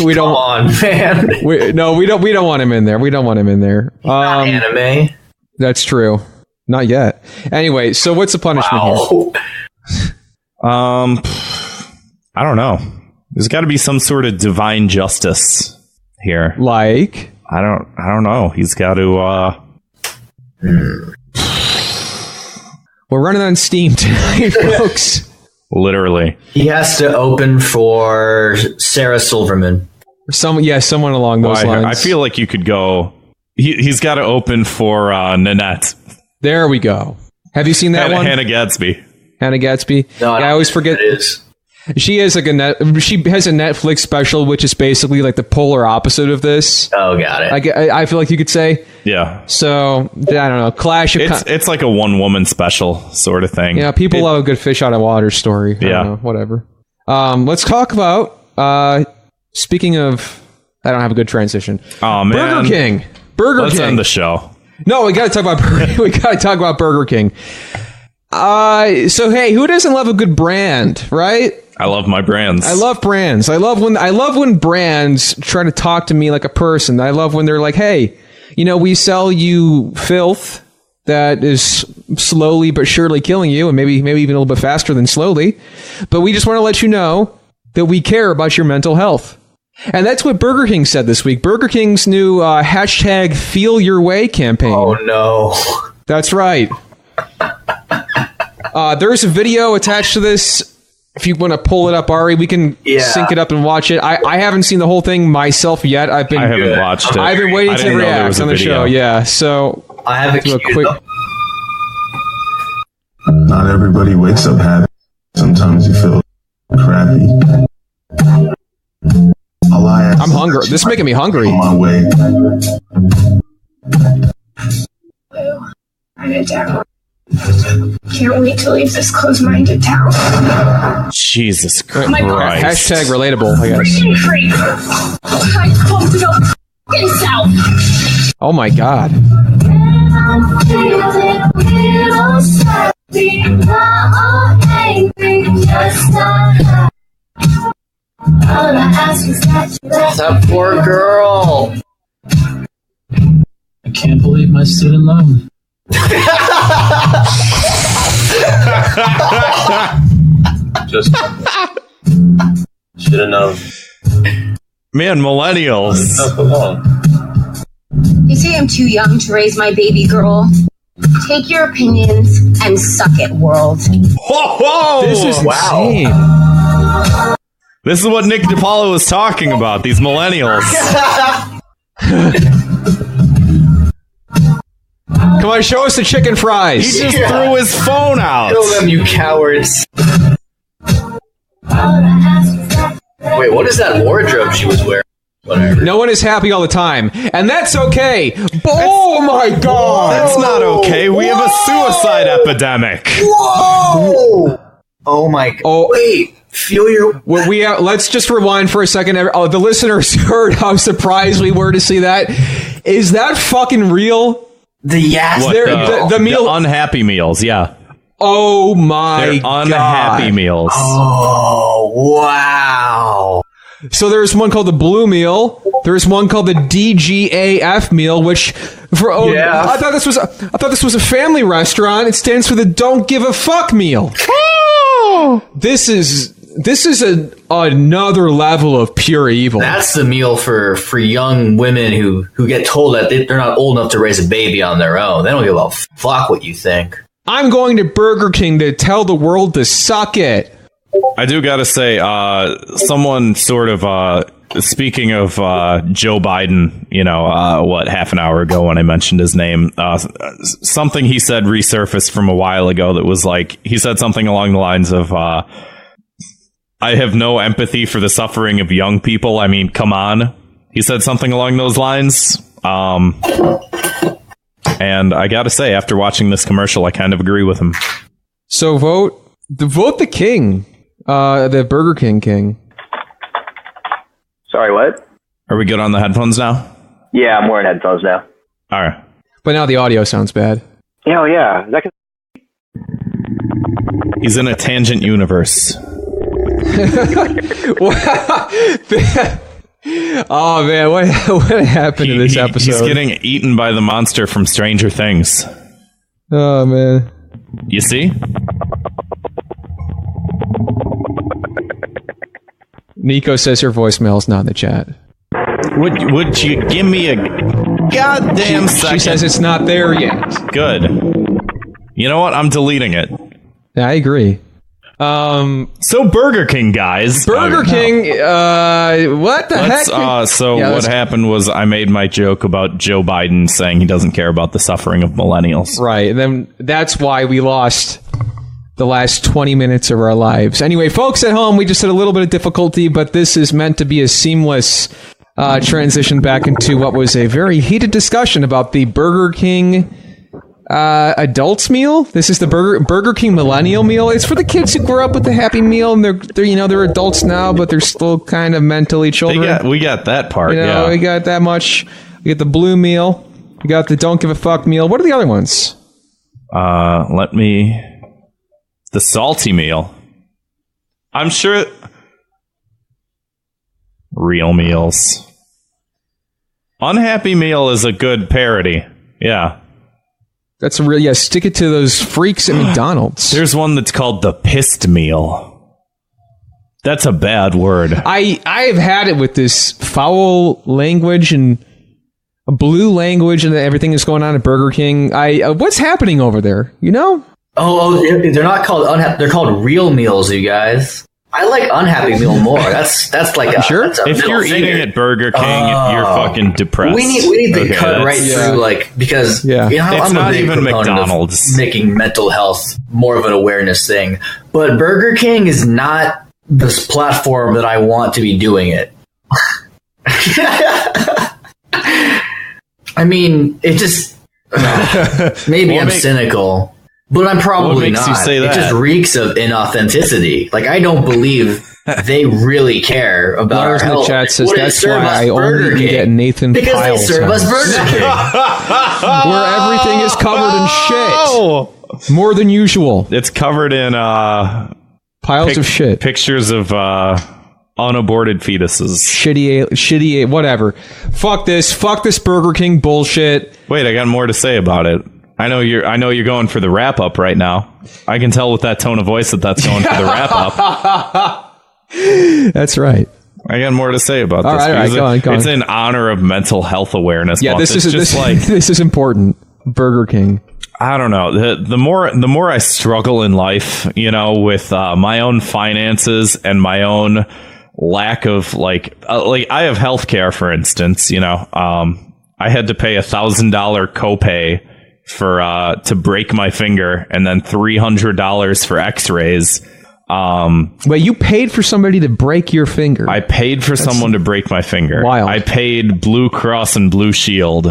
We don't. Come on, man. We don't want him in there. We don't want him in there. Not anime. That's true. Not yet. Anyway, so what's the punishment here? Wow. I don't know. There's got to be some sort of divine justice here. Like, I don't know. He's got to. we're running on Steam tonight, folks. Literally. He has to open for Sarah Silverman. Someone along those lines. I feel like you could go. He's got to open for Nanette. There we go. Have you seen that one? Hannah Gadsby. Hannah Gadsby. No, I always forget. It is. She has like she has a Netflix special, which is basically like the polar opposite of this. Oh, got it. I feel like you could say. Yeah. So I don't know. Clash of It's like a one woman special sort of thing. Yeah, people love a good fish out of water story. I Yeah. don't know, whatever. Let's talk about. Speaking of, I don't have a good transition. Oh man. Burger King. Let's end the show. No, we got to talk about Burger King. So hey, who doesn't love a good brand, right? I love my brands. I love brands. I love when brands try to talk to me like a person. I love when they're like, "Hey, we sell you filth that is slowly but surely killing you, and maybe even a little bit faster than slowly. But we just want to let you know that we care about your mental health." And that's what Burger King said this week. Burger King's new hashtag Feel Your Way campaign. Oh, no. That's right. There's a video attached to this. If you want to pull it up, Ari, we can sync it up and watch it. I haven't seen the whole thing myself yet. I haven't watched it. I've been waiting I to didn't know there react was a on the video. show. Yeah, so I have do a quick. Not everybody wakes up happy. Sometimes you feel crappy. All I ask I'm hungry. This is making me hungry. on my way. I'm in town. Can't wait to leave this closed-minded town. Jesus Oh my God. Christ. Hashtag relatable, I guess. Freaking freak! I come to the f***ing south. Oh my God. That poor girl. I can't believe my student loan. Just should have known. Man, millennials. You say I'm too young to raise my baby girl. Take your opinions and suck it, world. Whoa! This is insane. This is what Nick DiPaolo was talking about. These millennials. Come on, show us the chicken fries. He just threw his phone out. Kill them, you cowards. Wait, what is that wardrobe she was wearing? whatever. No one is happy all the time, and that's okay. Oh my god, That's not okay. We have a suicide epidemic. Whoa! Oh my god. Oh. Wait. Feel your... Well, let's just rewind for a second. Oh, the listeners heard how surprised we were to see that. Is that fucking real? The yes. What, the meal, the unhappy meals, yeah. Oh my They're unhappy god. meals. Oh, wow. So there's one called the Blue Meal. There's one called the DGAF meal, which I thought this was a family restaurant. It stands for the Don't Give a Fuck meal. This is another level of pure evil. That's the meal for young women who get told that they're not old enough to raise a baby on their own. They don't give a fuck what you think. I'm going to Burger King to tell the world to suck it. I do gotta say, someone sort of, speaking of Joe Biden, half an hour ago when I mentioned his name, something he said resurfaced from a while ago that was like, he said something along the lines of, I have no empathy for the suffering of young people. I mean, come on. He said something along those lines. And I gotta say, after watching this commercial, I kind of agree with him. So vote the king, the Burger King. Sorry, what? Are we good on the headphones now? Yeah, I'm wearing headphones now. All right. But now the audio sounds bad. Oh, yeah. He's in a tangent universe. Oh man, what happened to this episode? He's getting eaten by the monster from Stranger Things. Oh man. You see? Nico says her voicemail's not in the chat. Would you give me a goddamn second? She says it's not there yet. Good. You know what? I'm deleting it. Yeah, I agree. So Burger King, guys. Burger King, what the heck? What happened was I made my joke about Joe Biden saying he doesn't care about the suffering of millennials. Right, and then that's why we lost the last 20 minutes of our lives. Anyway, folks at home, we just had a little bit of difficulty, but this is meant to be a seamless transition back into what was a very heated discussion about the Burger King adults meal. This is the Burger King millennial meal. It's for the kids who grew up with the Happy Meal, and they're adults now, but they're still kind of mentally children. We got that part. Yeah, we got that much. We got the Blue Meal. We got the Don't Give a Fuck meal. What are the other ones? The salty meal. I'm sure. Real meals. Unhappy meal is a good parody. Yeah. That's a real, stick it to those freaks at McDonald's. There's one that's called the pissed meal. That's a bad word. I have had it with this foul language and a blue language and everything that's going on at Burger King. What's happening over there? You know? Oh, they're not called unhappy. They're called real meals, you guys. I like unhappy meal more. That's like a sure. That's a if you're finger. Eating at Burger King, you're fucking depressed. We need to cut right through, because it's I'm not a big even proponent McDonald's of making mental health more of an awareness thing. But Burger King is not this platform that I want to be doing it. I mean, it just maybe I'm cynical. But I'm probably not. You say that? It just reeks of inauthenticity. Like, I don't believe they really care about our health. In the chat says that's why I only eat at Nathan because Pyle's they serve us house. Burger King. Where everything is covered in shit. More than usual. It's covered in piles of shit. Pictures of unaborted fetuses. Shitty, whatever. Fuck this Burger King bullshit. Wait, I got more to say about it. I know you're going for the wrap up right now. I can tell with that tone of voice that's going for the wrap up. That's right. I got more to say about this. All right, go on. It's in honor of Mental Health Awareness Month. This is important. Burger King. I don't know. The more I struggle in life, with my own finances and my own lack of like I have healthcare, for instance. I had to pay $1,000 copay for to break my finger, and then $300 for X-rays. But you paid for somebody to break your finger. I paid for someone to break my finger. Wild. I paid Blue Cross and Blue Shield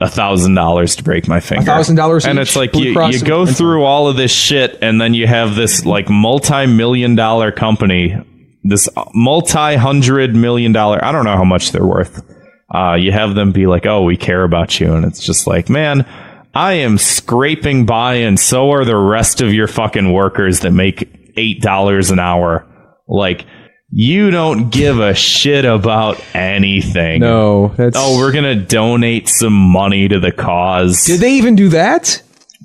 $1,000 to break my finger. $1,000 and each? it's like Blue Cross you and- go through all of this shit, and then you have this like multi-million-dollar company, this multi-$100 million. I don't know how much they're worth. You have them be like, "Oh, we care about you," and it's just like, man, I am scraping by, and so are the rest of your fucking workers that make $8 an hour. Like, you don't give a shit about anything. No, that's... Oh, we're gonna donate some money to the cause. Did they even do that?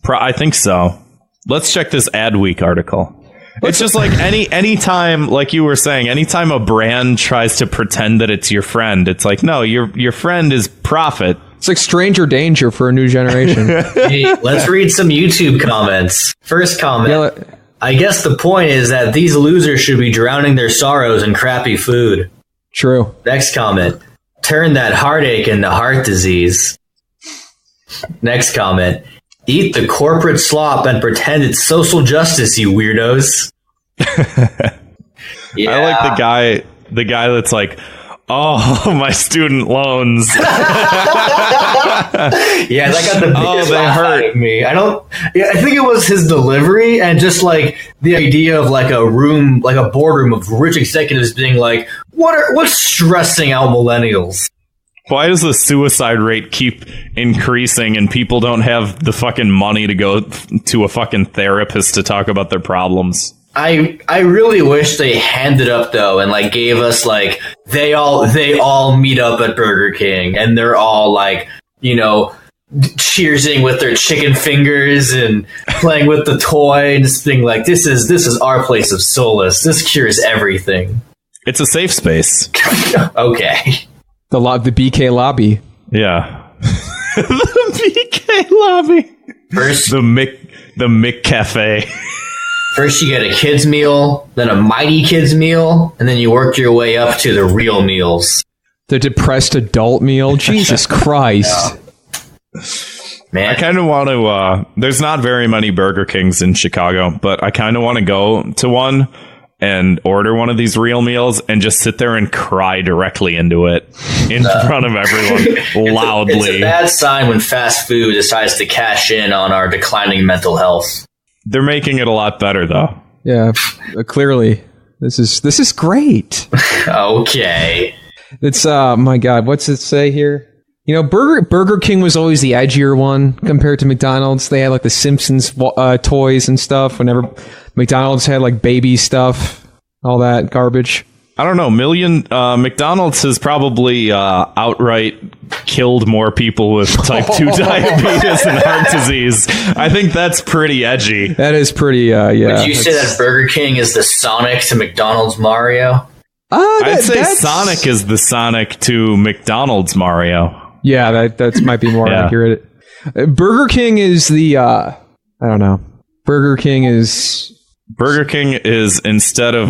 I think so. Let's check this Adweek article. It's just like anytime, like you were saying, anytime a brand tries to pretend that it's your friend, it's like, no, your friend is profit. It's like stranger danger for a new generation. Hey, let's read some YouTube comments. First comment. I guess the point is that these losers should be drowning their sorrows in crappy food. True. Next comment. Turn that heartache into heart disease. Next comment. Eat the corporate slop and pretend it's social justice, you weirdos. Yeah. I like the guy that's like, oh, my student loans. Yeah, that got the biggest laugh out of me. I think it was his delivery and just like the idea of like a room, like a boardroom of rich executives being like, what's stressing out millennials? Why does the suicide rate keep increasing and people don't have the fucking money to go to a fucking therapist to talk about their problems? I really wish they handed up though and like gave us like they all meet up at Burger King and they're all like, you know, cheersing with their chicken fingers and playing with the toy and just being like, this is our place of solace. This cures everything. It's a safe space. Okay. The BK lobby. Yeah. The BK lobby. First, the Mick Cafe. First you get a kids meal, then a mighty kids meal, and then you work your way up to the real meals. The depressed adult meal? Jesus Christ. Yeah. Man. I kind of want to, there's not very many Burger Kings in Chicago, but I kind of want to go to one and order one of these real meals and just sit there and cry directly into it in front of everyone loudly. It's a bad sign when fast food decides to cash in on our declining mental health. They're making it a lot better, though. Yeah, clearly. This is great. Okay. It's, my God, what's it say here? You know, Burger King was always the edgier one compared to McDonald's. They had like the Simpsons toys and stuff. Whenever McDonald's had like baby stuff, all that garbage. I don't know. McDonald's has probably outright killed more people with type 2 diabetes and heart disease. I think that's pretty edgy. That is pretty, yeah. Would you say that Burger King is the Sonic to McDonald's Mario? I'd say Sonic is the Sonic to McDonald's Mario. Yeah, that might be more accurate. Burger King is the, I don't know. Burger King is instead of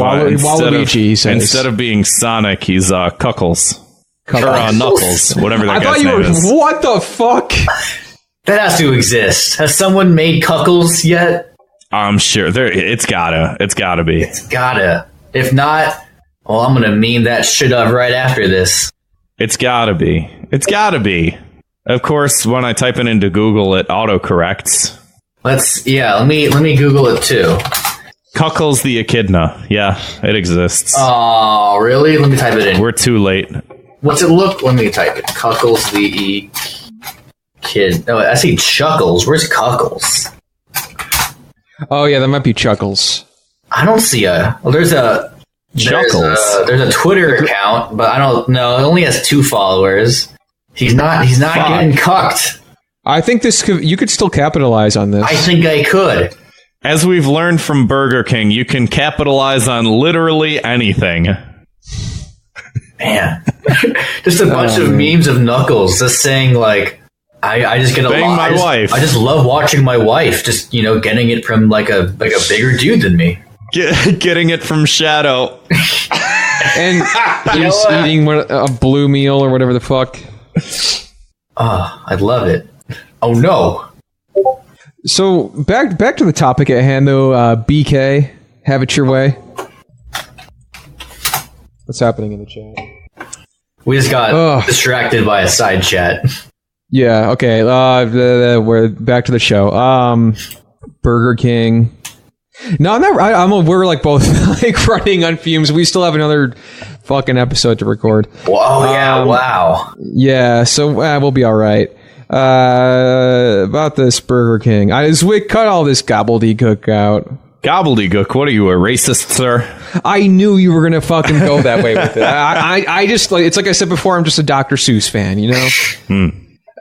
being Sonic, he's Cuckles. Or Knuckles, whatever that guy's name is. What the fuck? That has to exist. Has someone made Cuckles yet? I'm sure. It's gotta be. It's gotta. If not, well, I'm gonna meme that shit up right after this. It's gotta be. It's gotta be. Of course, when I type it into Google, it autocorrects. Let me Google it too. Cuckles the Echidna. Yeah, it exists. Oh, really? Let me type it in. We're too late. What's it look? Let me type it. Cuckles the Kid. No, I see Chuckles. Where's Cuckles? Oh yeah, that might be Chuckles. I don't see there's a Chuckles. There's a Twitter account, but I don't know. It only has 2 followers. He's not getting cucked. I think you could still capitalize on this. I think I could. As we've learned from Burger King, you can capitalize on literally anything. Man. Just a bunch of memes of Knuckles just saying like, I just get a Bang lot. my wife. I just love watching my wife just, getting it from like a bigger dude than me. Getting it from Shadow. And he's eating a blue meal or whatever the fuck. I love it. Oh no. So back to the topic at hand though, BK. Have it your way. What's happening in the chat? We just got distracted by a side chat. Yeah, okay. We're back to the show. Burger King. No, I'm not. We're like both like running on fumes. We still have another fucking episode to record. Oh, yeah. Wow. Yeah, so we'll be all right. About this Burger King. Zwick, cut all this gobbledygook out. Gobbledygook? What are you, a racist, sir? I knew you were gonna fucking go that way with it. I just like, it's like I said before, I'm just a Dr. Seuss fan, you know? Did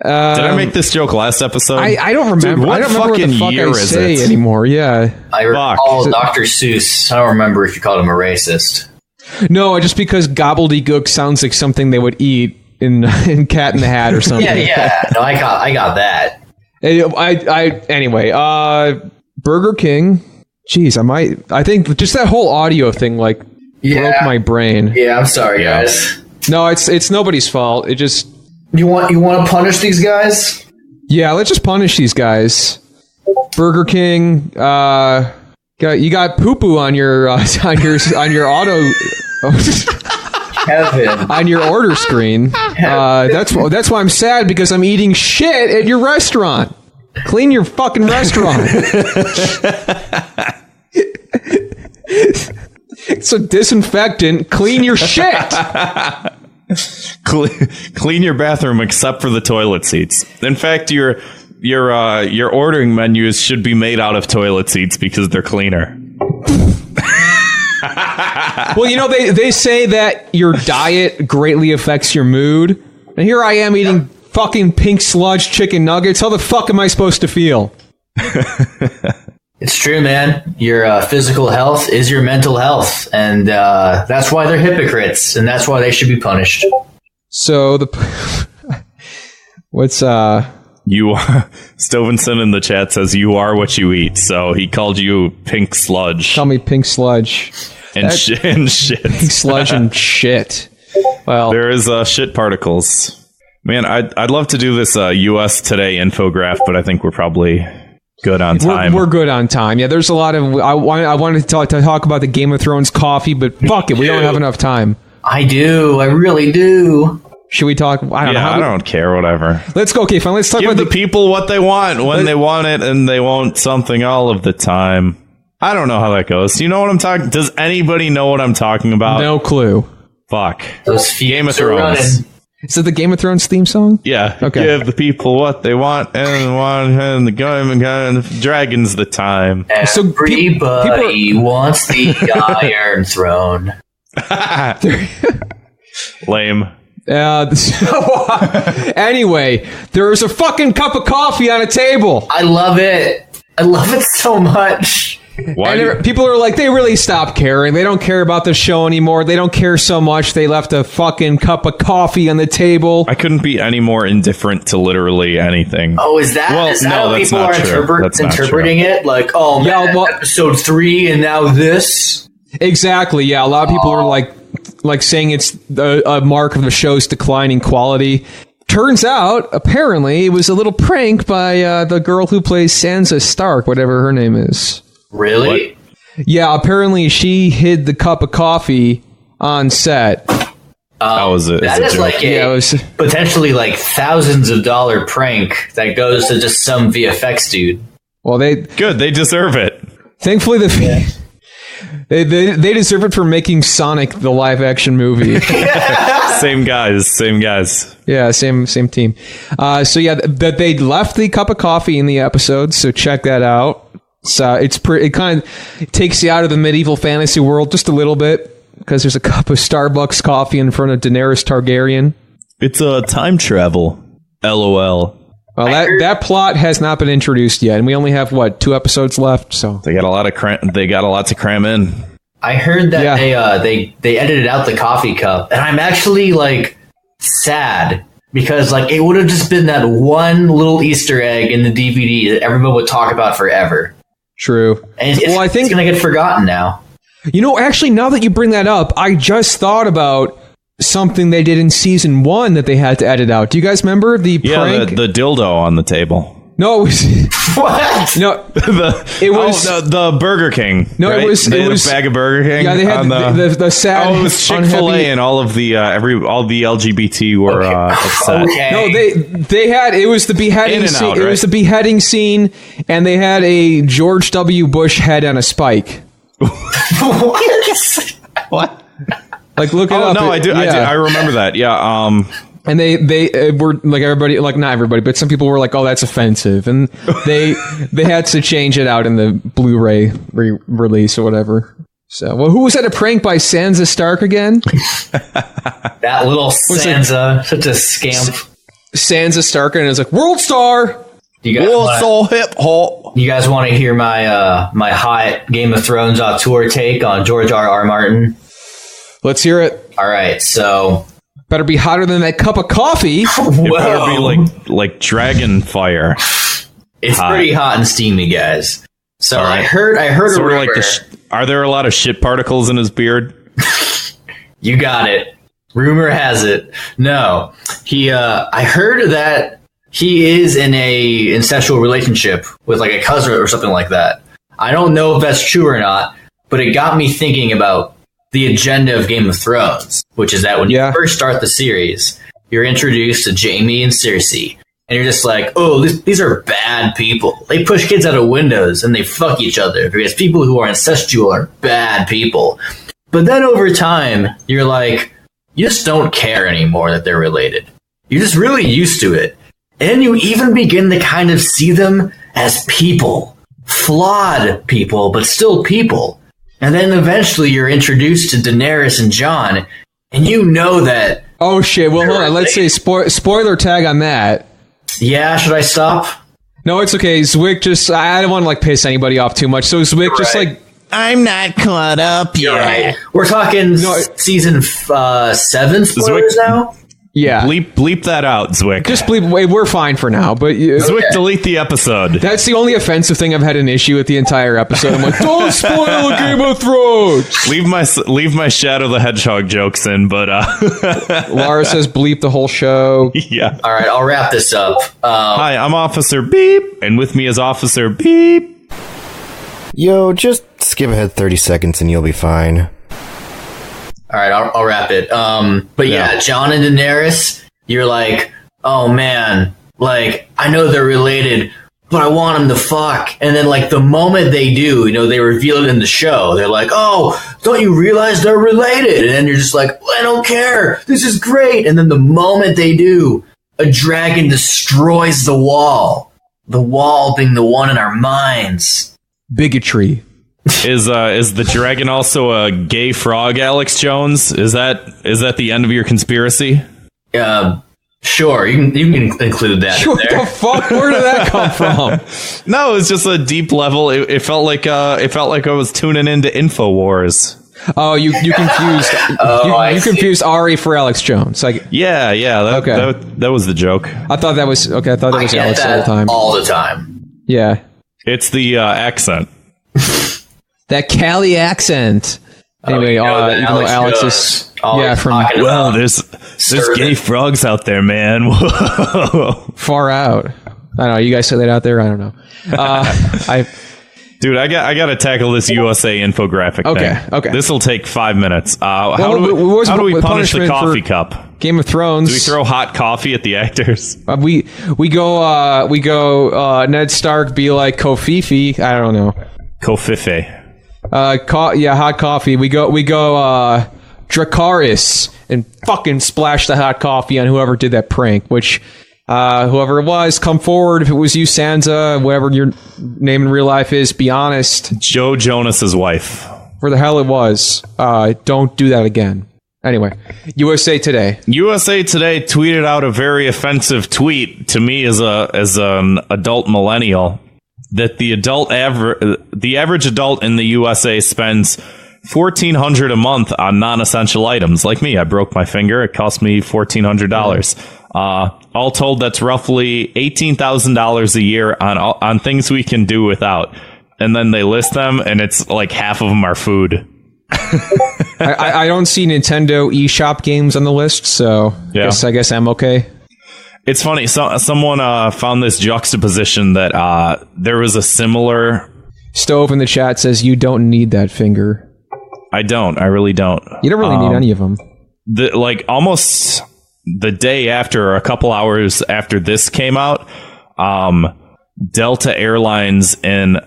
I make this joke last episode? I don't remember. Dude, I don't remember what the fuck year I is say it? anymore. Yeah. I recall Dr. Seuss. I don't remember if you called him a racist. No, just because gobbledygook sounds like something they would eat in Cat in the Hat or something. Yeah. No, I got that. Anyway, Burger King. Jeez, I think just that whole audio thing broke my brain. Yeah, I'm sorry, guys. No, it's nobody's fault. It just you want to punish these guys? Yeah, let's just punish these guys. Burger King, you got poo-poo on your auto Kevin. on your order screen. That's why I'm sad, because I'm eating shit at your restaurant. Clean your fucking restaurant. It's a disinfectant. Clean your shit. Clean your bathroom except for the toilet seats. In fact, your ordering menus should be made out of toilet seats because they're cleaner. Well, you know, they say that your diet greatly affects your mood. And here I am eating fucking pink sludge chicken nuggets. How the fuck am I supposed to feel? It's true, man. Your physical health is your mental health, and that's why they're hypocrites, and that's why they should be punished. So what's you Stovenson in the chat says you are what you eat, so he called you pink sludge. Call me pink sludge and shit. Pink sludge and shit. Well, there is shit particles. Man, I'd love to do this U.S. Today infograph, but I think we're probably good on time. We're good on time. Yeah, there's a lot of... I wanted to talk about the Game of Thrones coffee, but fuck it, we don't have enough time. I do. I really do. Should we talk? I don't know. I don't care. Whatever. Let's go. Okay, fine. Let's talk Give about the people what they want when they want it, and they want something all of the time. I don't know how that goes. Do you know what I'm talking? Does anybody know what I'm talking about? No clue. Fuck. Those Game of Thrones. Is it the Game of Thrones theme song? Yeah. Okay. Give the people what they want, and the dragons the time. Everybody wants the Iron Throne. Lame. Anyway, there's a fucking cup of coffee on a table. I love it. I love it so much. People are like, they really stopped caring. They don't care about the show anymore. They don't care so much. They left a fucking cup of coffee on the table. I couldn't be any more indifferent to literally anything. Oh, is that how people are interpreting it? Like, oh, man, episode 3 and now this? Exactly, yeah. A lot of people are like saying it's a mark of the show's declining quality. Turns out, apparently, it was a little prank by the girl who plays Sansa Stark, whatever her name is. Really? What? Yeah, apparently she hid the cup of coffee on set. That was it. That is like potentially like thousands of dollar prank that goes to just some VFX dude. Well, they deserve it. Thankfully, they deserve it for making Sonic the live action movie. Same guys. Yeah, same team. So yeah, that they left the cup of coffee in the episode. So check that out. So it kind of takes you out of the medieval fantasy world just a little bit, because there's a cup of Starbucks coffee in front of Daenerys Targaryen. It's a time travel. LOL. Well, that plot has not been introduced yet, and we only have 2 episodes left. So they got a lot to cram in. I heard that they edited out the coffee cup, and I'm actually like sad because like it would have just been that one little Easter egg in the DVD that everyone would talk about forever. True. And I think it's going to get forgotten now. You know, actually, now that you bring that up, I just thought about something they did in season 1 that they had to edit out. Do you guys remember the prank? The dildo on the table. No, it was What? no. It was the Burger King. No, right? it was They had a bag of Burger King. Yeah, they had the sad. Oh, it was Chick-fil-A, and all of the all the LGBT were upset. Okay. No, they had it was the beheading In-N-Out, scene. It right? was the beheading scene, and they had a George W. Bush head on a spike. What? Like look it up. No, I do. Yeah. I remember that. Yeah. And they were like everybody, like not everybody, but some people were like, "Oh, that's offensive," and they had to change it out in the Blu-ray release or whatever. So, well, who was that a prank by Sansa Stark again? That little Sansa, such a scamp. Sansa Stark, and it's like World Star. You guys want to hear my my hot Game of Thrones tour take on George R.R. Martin? Let's hear it. All right, so better be hotter than that cup of coffee. It better be like dragon fire. It's hot. Pretty hot and steamy, guys. So right. I heard sort a of rumor. like are there a lot of shit particles in his beard? You got it. Rumor has it. No, he. I heard that he is in a incestual relationship with like a cousin or something like that. I don't know if that's true or not, but it got me thinking about the agenda of Game of Thrones, which is that when you first start the series, you're introduced to Jaime and Cersei, and you're just like, oh, these are bad people. They push kids out of windows and they fuck each other because people who are incestual are bad people. But then over time, you're like, you just don't care anymore that they're related. You're just really used to it. And you even begin to kind of see them as people. Flawed people, but still people. And then eventually you're introduced to Daenerys and Jon, and you know that... Oh, shit. Well, hold on. Let's say spoiler tag on that. Yeah, should I stop? No, it's okay. Zwick just... I don't want to, like, piss anybody off too much. So Zwick just, like... I'm not caught up yet. Right. We're talking season 7 spoilers now? Yeah. Bleep that out, Zwick. Just bleep. We're fine for now, but Zwick, delete the episode. That's the only offensive thing I've had an issue with the entire episode. I'm like, don't spoil Game of Thrones. Leave my Shadow the Hedgehog jokes in, but Laura says bleep the whole show. Yeah. All right, I'll wrap this up. Hi, I'm Officer Beep, and with me is Officer Beep. Yo, just skip ahead 30 seconds and you'll be fine. All right, I'll wrap it. But yeah, Jon and Daenerys, you're like, oh man, like, I know they're related, but I want them to fuck. And then, like, the moment they do, you know, they reveal it in the show. They're like, oh, don't you realize they're related? And then you're just like, I don't care. This is great. And then the moment they do, a dragon destroys the wall. The wall being the one in our minds. Bigotry. Is the dragon also a gay frog, Alex Jones? Is that the end of your conspiracy? Sure, you can include that. What the fuck? Where did that come from? No, it's just a deep level. It felt like I was tuning into InfoWars. Oh, you confused. You confused Ari for Alex Jones. Like, yeah. That was the joke. I thought that was okay. I thought that was Alex all the time. All the time. Yeah, it's the accent. That Cali accent. Anyway, even though Alex is from there's gay frogs out there, man. Whoa. Far out. I don't know. You guys say that out there? I don't know. Dude, I got to tackle this USA infographic thing. Okay. This will take 5 minutes. How do we punish the coffee cup? Game of Thrones. Do we throw hot coffee at the actors? We go Ned Stark be like Kofifi. I don't know. Kofife. Hot coffee. We go Dracarys and fucking splash the hot coffee on whoever did that prank, which whoever it was, come forward. If it was you, Sansa, whatever your name in real life is, be honest. Joe Jonas's wife. Where the hell it was. Don't do that again. Anyway, USA Today. USA Today tweeted out a very offensive tweet to me as an adult millennial. That the average adult in the USA spends $1,400 a month on non-essential items. Like me, I broke my finger. It cost me $1,400. All told, that's roughly $18,000 a year on things we can do without. And then they list them, and it's like half of them are food. I don't see Nintendo eShop games on the list, so I guess I'm okay. It's funny. So, someone found this juxtaposition that there was a similar... Stove in the chat says you don't need that finger. I don't. I really don't. You don't really need any of them. Almost the day after, or a couple hours after this came out, Delta Airlines, in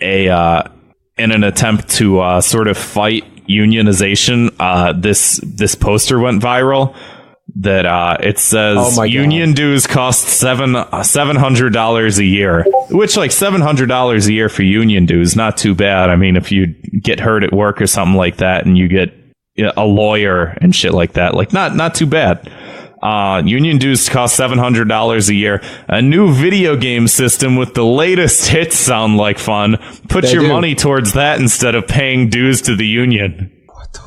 an attempt to sort of fight unionization, this poster went viral. That it says union dues cost $700 a year, which like $700 a year for union dues, not too bad. I mean, if you get hurt at work or something like that, and you get a lawyer and shit like that, like not too bad. Union dues cost $700 a year. A new video game system with the latest hits sound like fun. Put your money towards that instead of paying dues to the union. What the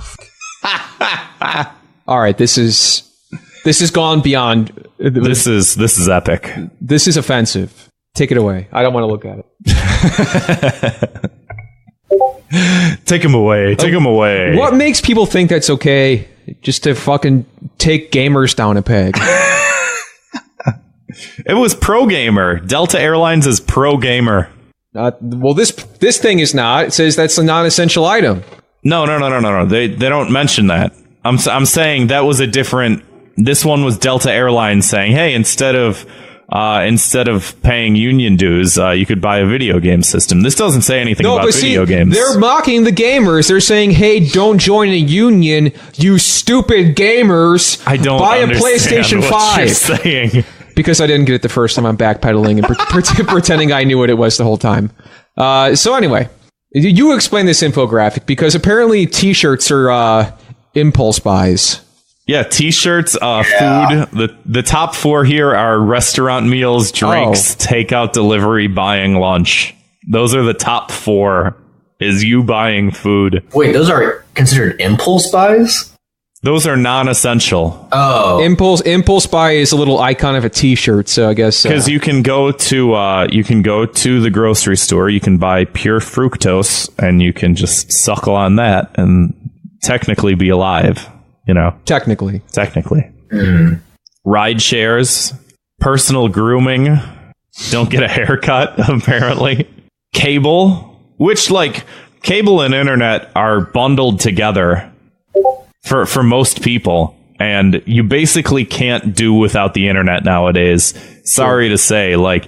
fuck? All right, this has gone beyond. This is epic. This is offensive. Take it away. I don't want to look at it. Take him away. Take him away. What makes people think that's okay just to fucking take gamers down a peg? It was Pro Gamer. Delta Airlines is Pro Gamer. Well, this thing is not. It says that's a non-essential item. No. They don't mention that. I'm saying that was a different. This one was Delta Airlines saying, "Hey, instead of paying union dues, you could buy a video game system." This doesn't say anything about video games. They're mocking the gamers. They're saying, "Hey, don't join a union, you stupid gamers. I don't buy a understand PlayStation what 5." You're saying. Because I didn't get it the first time, I'm backpedaling and pretending I knew what it was the whole time. So anyway, you explain this infographic, because apparently T-shirts are impulse buys. Yeah, T-shirts, food. The top four here are restaurant meals, drinks, takeout, delivery, buying lunch. Those are the top four. Is you buying food? Wait, those are considered impulse buys? Those are non-essential. Oh, impulse buy is a little icon of a T-shirt. So I guess because you can go to the grocery store, you can buy pure fructose, and you can just suckle on that and technically be alive. You know, technically. Ride shares, personal grooming, don't get a haircut, apparently. Cable, which like cable and internet are bundled together for most people, and you basically can't do without the internet nowadays. Sorry to say, like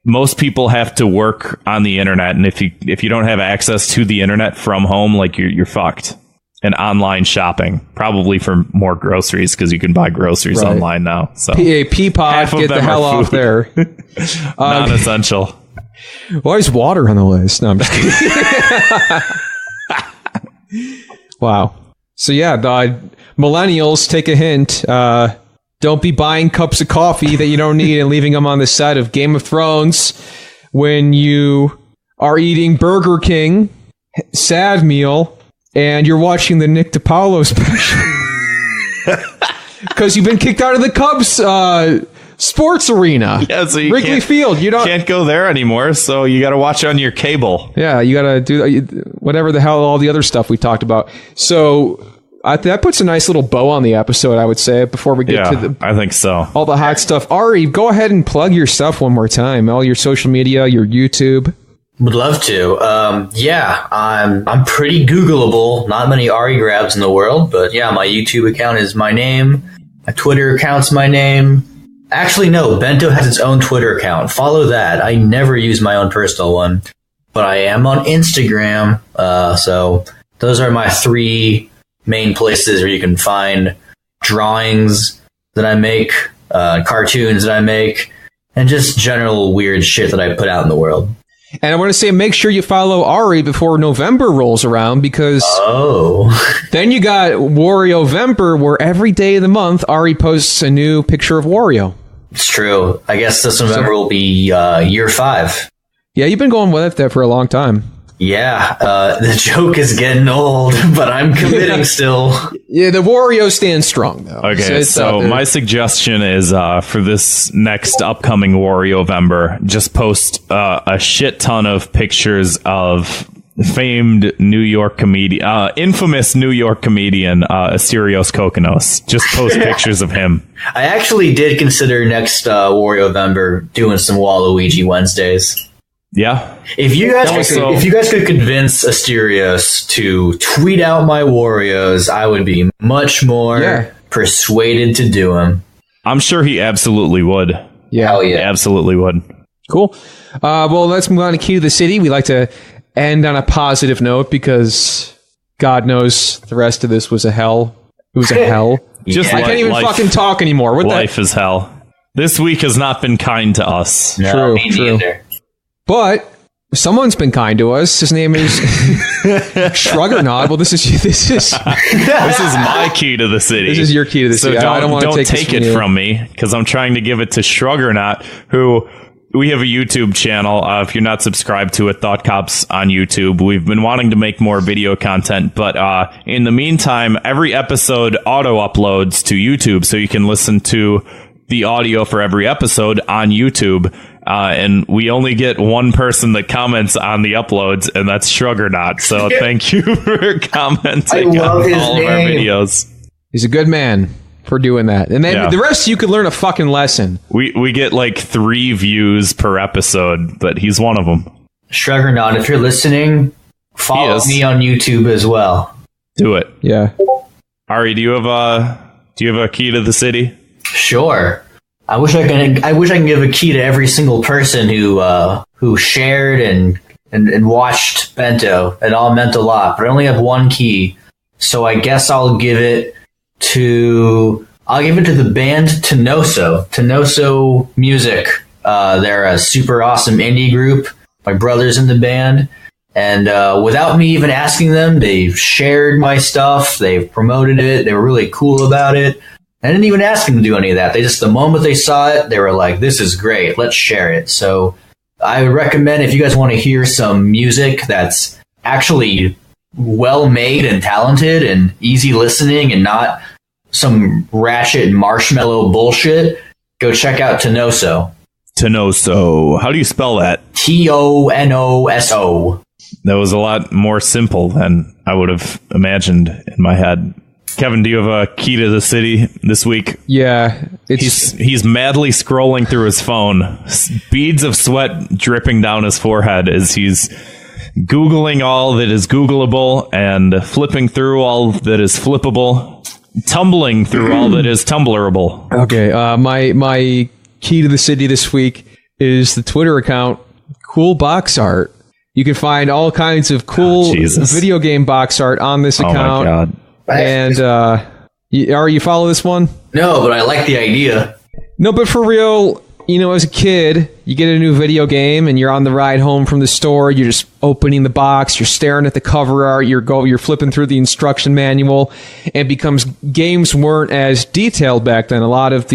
most people have to work on the internet, and if you don't have access to the internet from home, like you're fucked. And online shopping, probably for more groceries, because you can buy groceries online now. So Peapod, get the hell off there. Non-essential. Why is water on the list? No, I'm just kidding. Wow. So yeah, the millennials, take a hint. Don't be buying cups of coffee that you don't need and leaving them on the set of Game of Thrones when you are eating Burger King, sad meal, and you're watching the Nick DiPaolo special because you've been kicked out of the Cubs sports arena. Yeah, so you Wrigley Field. You can't go there anymore, so you got to watch on your cable. Yeah, you got to do whatever the hell all the other stuff we talked about. So that puts a nice little bow on the episode, I would say. Before we get to I think so. All the hot stuff. Ari, go ahead and plug your stuff one more time. All your social media, your YouTube. Would love to. I'm pretty Googleable. Not many Ari Grabbs in the world, but yeah, my YouTube account is my name. My Twitter account's my name. Actually, no, Bento has its own Twitter account. Follow that. I never use my own personal one, but I am on Instagram. So those are my three main places where you can find drawings that I make, cartoons that I make, and just general weird shit that I put out in the world. And I want to say, make sure you follow Ari before November rolls around, because then you got Wario-vember, where every day of the month, Ari posts a new picture of Wario. It's true. I guess this November will be year 5. Yeah, you've been going with it there for a long time. Yeah, the joke is getting old, but I'm committing still. Yeah, the Wario stands strong, though. Okay, so my suggestion is for this next upcoming Wario-vember, just post a shit ton of pictures of famed New York comedian, infamous New York comedian, Asterios Kokonos. Just post pictures of him. I actually did consider next Wario-vember doing some Waluigi Wednesdays. Yeah. If you guys could convince Asterios to tweet out my Warriors, I would be much more persuaded to do them. I'm sure he absolutely would. Yeah. Hell yeah. Absolutely would. Cool. Well, let's move on to Key to the City. We like to end on a positive note because God knows the rest of this was a hell. It was a hell. Just I can't even fucking talk anymore. What life is hell. This week has not been kind to us. No, me neither. But someone's been kind to us. His name is Shruggernaut. Well, this is my key to the city. This is your key to the city. So I don't want to take it from me because I'm trying to give it to Shruggernaut, who we have a YouTube channel. If you're not subscribed to it, Thought Cops on YouTube. We've been wanting to make more video content, but in the meantime, every episode auto uploads to YouTube, so you can listen to the audio for every episode on YouTube. And we only get one person that comments on the uploads, and that's Shruggernaut. So thank you for commenting on all of our videos. He's a good man for doing that. And then the rest, you could learn a fucking lesson. We get like 3 views per episode, but he's one of them. Shruggernaut, if you're listening, follow me on YouTube as well. Do it. Yeah. Ari, do you have a key to the city? Sure. I wish I can give a key to every single person who shared and watched Bento. It all meant a lot, but I only have one key, so I guess I'll give it to the band Tenoso. Tenoso Music. They're a super awesome indie group. My brother's in the band, and without me even asking them, they've shared my stuff. They've promoted it. They were really cool about it. I didn't even ask them to do any of that. They just, the moment they saw it, they were like, this is great. Let's share it. So I would recommend, if you guys want to hear some music that's actually well made and talented and easy listening and not some ratchet marshmallow bullshit, go check out Tenoso. Tenoso. How do you spell that? Tonoso. That was a lot more simple than I would have imagined in my head. Kevin, do you have a key to the city this week? Yeah. He's madly scrolling through his phone, beads of sweat dripping down his forehead as he's Googling all that is Googleable and flipping through all that is flippable, tumbling through all that is tumblerable. Okay, my key to the city this week is the Twitter account Cool Box Art. You can find all kinds of cool video game box art on this account. Oh my God. And you follow this one? No, but I like the idea. No, but for real, as a kid, you get a new video game and you're on the ride home from the store. You're just opening the box. You're staring at the cover art. You're flipping through the instruction manual. And games weren't as detailed back then. A lot of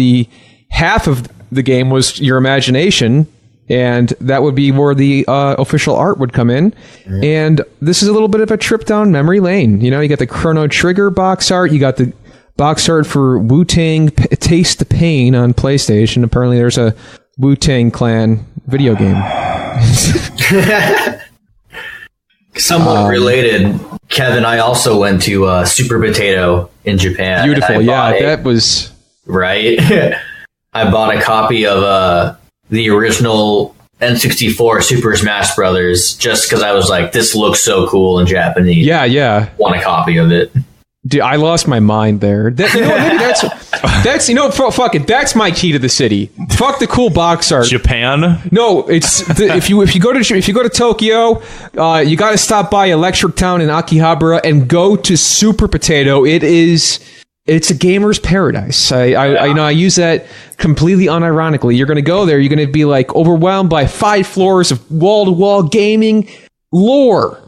half of the game was your imagination. And that would be where the official art would come in. Mm-hmm. And this is a little bit of a trip down memory lane. You got the Chrono Trigger box art. You got the box art for Wu-Tang Taste the Pain on PlayStation. Apparently there's a Wu-Tang Clan video game. Somewhat related, Kevin, I also went to Super Potato in Japan. Beautiful, that was... Right? I bought a copy of... the original N64 Super Smash Brothers, just because I was like, this looks so cool in Japanese. Yeah. Want a copy of it. Dude, I lost my mind there. Maybe fuck it. That's my key to the city. Fuck the cool box art. Japan? No, it's if you go to Tokyo, you got to stop by Electric Town in Akihabara and go to Super Potato. It's a gamer's paradise. I use that completely unironically. You're going to go there. You're going to be like overwhelmed by 5 floors of wall-to-wall gaming lore.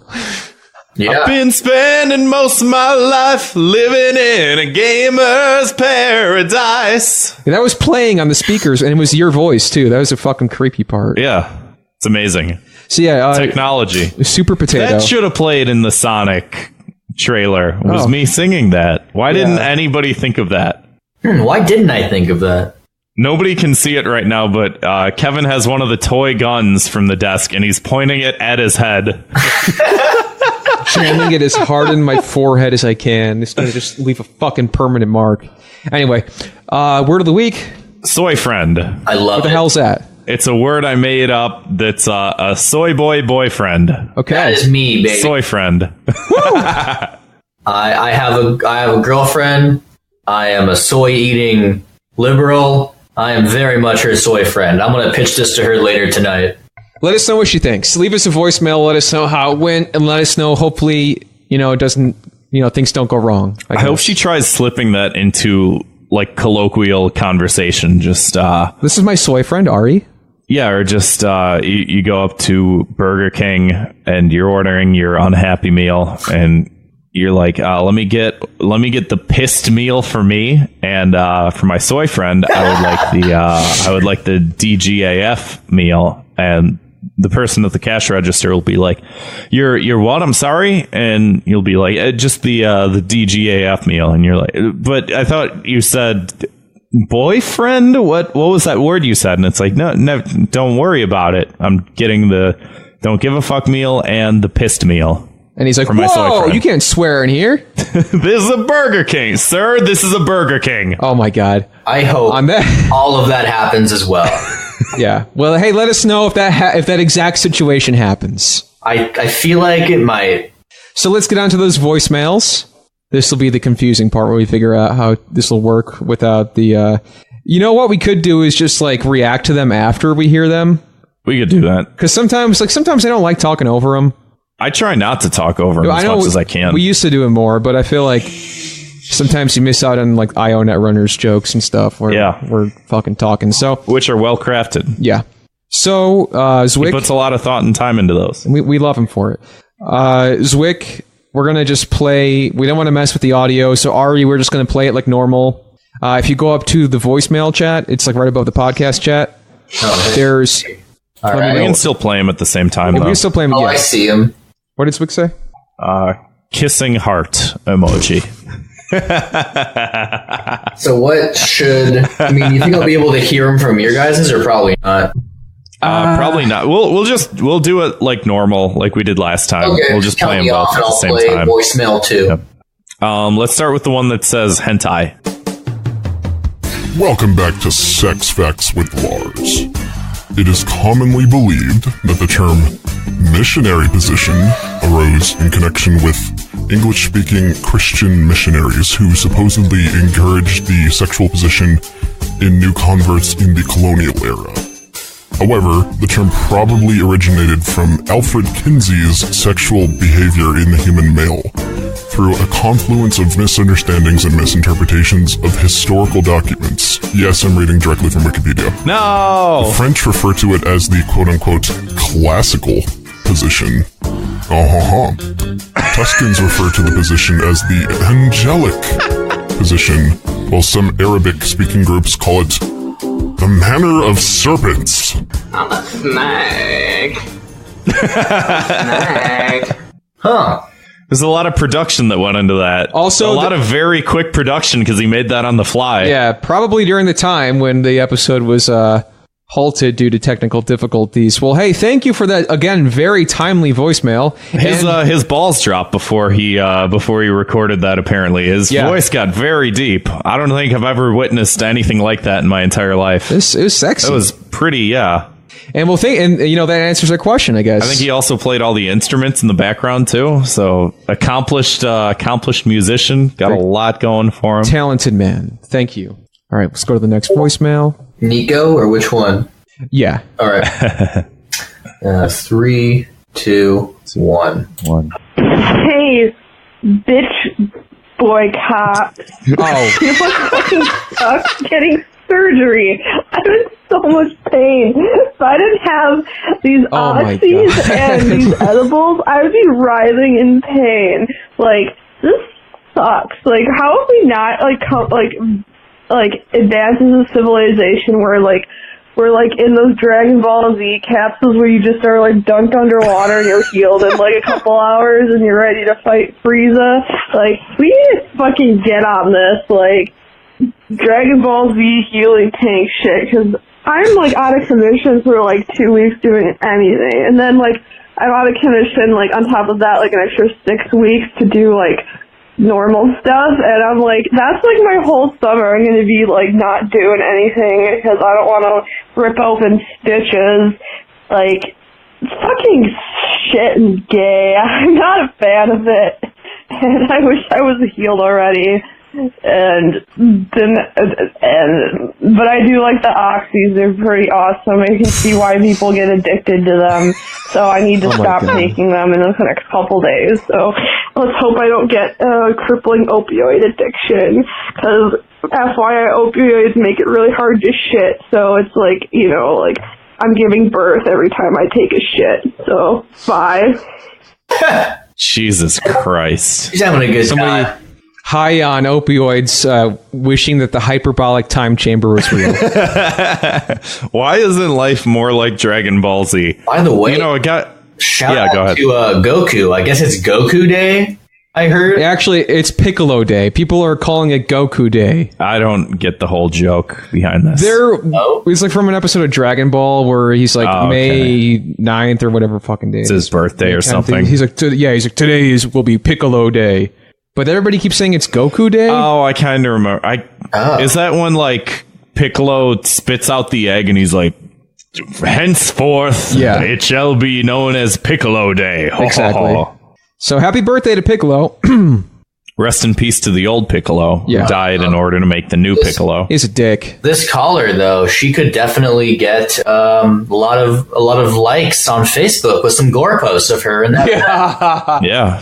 Yeah. I've been spending most of my life living in a gamer's paradise. And that was playing on the speakers, and it was your voice too. That was a fucking creepy part. Yeah, it's amazing. So yeah, technology. Super Potato. That should have played in the Sonic trailer. Was me singing that? Why didn't anybody think of that? Why didn't I think of that? Nobody can see it right now, but Kevin has one of the toy guns from the desk, and he's pointing it at his head. Jamming it as hard in my forehead as I can. It's going to just leave a fucking permanent mark. Anyway, word of the week. Soy friend. I love it. What the hell's that? It's a word I made up that's a soy boy boyfriend. Okay. That is me, baby. Soy friend. I have a girlfriend. I am a soy eating liberal. I am very much her soy friend. I'm going to pitch this to her later tonight. Let us know what she thinks. Leave us a voicemail. Let us know how it went, and let us know. Hopefully, it doesn't. Things don't go wrong. I hope she tries slipping that into like colloquial conversation. Just this is my soy friend Ari. Yeah, or just you go up to Burger King and you're ordering your unhappy meal, and you're like, let me get the pissed meal for me, and for my soy friend, I would like the DGAF meal, and the person at the cash register will be like, you're what? I'm sorry, and you'll be like, just the DGAF meal, and you're like, but I thought you said boyfriend. What was that word you said? And it's like, no, don't worry about it. I'm getting the don't give a fuck meal and the pissed meal. And he's like, whoa, you can't swear in here. This is a Burger King, sir. This is a Burger King. Oh, my God. I hope all of that happens as well. Yeah. Well, hey, let us know if that exact situation happens. I feel like it might. So let's get on to those voicemails. This will be the confusing part where we figure out how this will work without the... what we could do is just like react to them after we hear them. We could do that. Because sometimes I don't like talking over them. I try not to talk over them as much as I can. We used to do it more, but I feel like sometimes you miss out on like IO Netrunners jokes and stuff where we're fucking talking. So which are well crafted. Yeah. So Zwick, he puts a lot of thought and time into those. We love him for it. Zwick, we're gonna just play. We don't want to mess with the audio, so Ari, we're just gonna play it like normal. If you go up to the voicemail chat, it's like right above the podcast chat. There's. All right. We can still play him at the same time. We can still play him. Oh, I see him. What did Zwick say? Kissing heart emoji. So what should... you think I'll be able to hear him from your guys's, or probably not? Probably not. We'll do it like normal, like we did last time. Okay, we'll just play them both at the same time. Voicemail too. Yep. Let's start with the one that says hentai. Welcome back to Sex Facts with Lars. It is commonly believed that the term missionary position arose in connection with English-speaking Christian missionaries who supposedly encouraged the sexual position in new converts in the colonial era. However, the term probably originated from Alfred Kinsey's sexual behavior in the human male through a confluence of misunderstandings and misinterpretations of historical documents. Yes, I'm reading directly from Wikipedia. No! The French refer to it as the quote-unquote classical position. Tuscans refer to the position as the angelic position, while some Arabic-speaking groups call it the manner of serpents. I'm a snake. Huh. There's a lot of production that went into that. Also, a lot of very quick production because he made that on the fly. Yeah, probably during the time when the episode was halted due to technical difficulties. Well, hey, thank you for that, again, very timely voicemail. His balls dropped before he recorded that, apparently. His voice got very deep. I don't think I've ever witnessed anything like that in my entire life. This is sexy. It was pretty, yeah. And that answers our question, I guess. I think he also played all the instruments in the background, too. So, accomplished musician. Got a lot going for him. Talented man. Thank you. All right, let's go to the next voicemail. Nico, or which one? Yeah. All right. 3, 2, 1. Hey, bitch boy cop. Oh. You fucking suck getting surgery. I'm in so much pain. If I didn't have these oxys and these edibles, I would be writhing in pain. Like, this sucks. Like, how have we not, advances of civilization where, we're, in those Dragon Ball Z capsules where you just are, dunked underwater and you're healed in, a couple hours and you're ready to fight Frieza? We need to fucking get on this, Dragon Ball Z healing tank shit, because I'm, like, out of commission for, like, 2 weeks doing anything. And then, like, I'm out of commission, like, on top of that, like, an extra 6 weeks to do, like, normal stuff. And I'm like, that's, like, my whole summer. I'm gonna be, like, not doing anything because I don't want to rip open stitches. Like, fucking shit and gay. I'm not a fan of it. And I wish I was healed already. But I do like the oxys. They're pretty awesome. I can see why people get addicted to them. So I need to stop taking them in the next couple days. So let's hope I don't get a crippling opioid addiction. Because FYI, opioids make it really hard to shit. So it's like, you know, like, I'm giving birth every time I take a shit. So, bye. Jesus Christ. He's having a good time. High on opioids, wishing that the hyperbolic time chamber was real. Why isn't life more like Dragon Ball Z? By the way, you know, it got... Shout go out ahead. to Goku. I guess it's Goku Day, I heard. Actually, it's Piccolo Day. People are calling it Goku Day. I don't get the whole joke behind this. It's like from an episode of Dragon Ball where he's like May 9th or whatever fucking day. It's his birthday or something. He's like, today will be Piccolo Day. But everybody keeps saying it's Goku Day. Oh, I kind of remember. Is that when, like, Piccolo spits out the egg and he's like, henceforth, it shall be known as Piccolo Day. Exactly. So happy birthday to Piccolo. Rest in peace to the old Piccolo who died in order to make the new Piccolo. He's a dick. This caller, though, she could definitely get a lot of likes on Facebook with some gore posts of her in that. Yeah.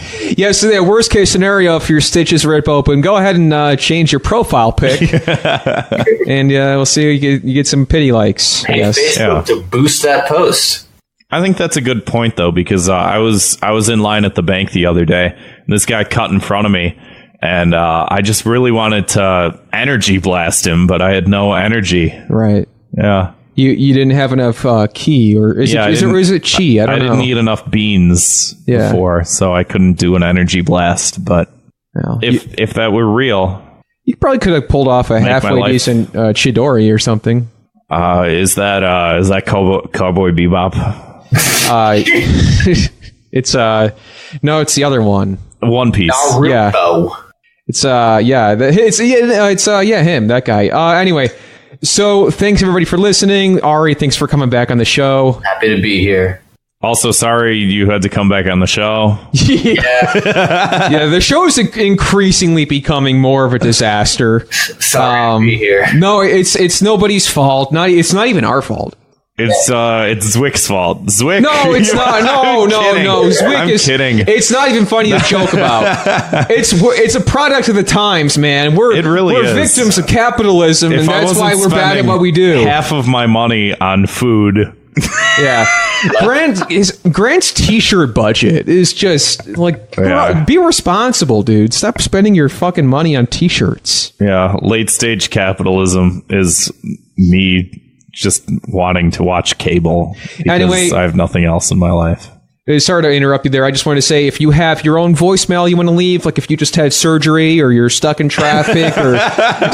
So the worst case scenario, if your stitches rip open, go ahead and change your profile pic, and we'll see you get some pity likes. Hey, Facebook to boost that post. I think that's a good point, though, because I was in line at the bank the other day, and this guy cut in front of me, and I just really wanted to energy blast him, but I had no energy. Right. Yeah. You didn't have enough ki, or is it chi? I don't know. Didn't eat enough beans before, so I couldn't do an energy blast. But if that were real, you probably could have pulled off a halfway decent Chidori or something. Is that Cowboy Bebop? It's it's the other one. One Piece. Naruto. Yeah. Him, that guy. Anyway, so thanks everybody for listening. Ari, thanks for coming back on the show. Happy to be here. Also, sorry you had to come back on the show. Yeah, the show is increasingly becoming more of a disaster. Sorry to be here. No, it's nobody's fault. It's not even our fault. It's Zwick's fault. Zwick. No, it's not. No. I'm kidding. It's not even funny to joke about. It's a product of the times, man. We're victims of capitalism, and that's why we're bad at what we do. Half of my money on food. Yeah. Grant's t-shirt budget is just like, be responsible, dude. Stop spending your fucking money on t-shirts. Yeah. Late stage capitalism is me just wanting to watch cable because anyway, I have nothing else in my life. Sorry to interrupt you there. I just wanted to say, if you have your own voicemail you want to leave, like if you just had surgery or you're stuck in traffic or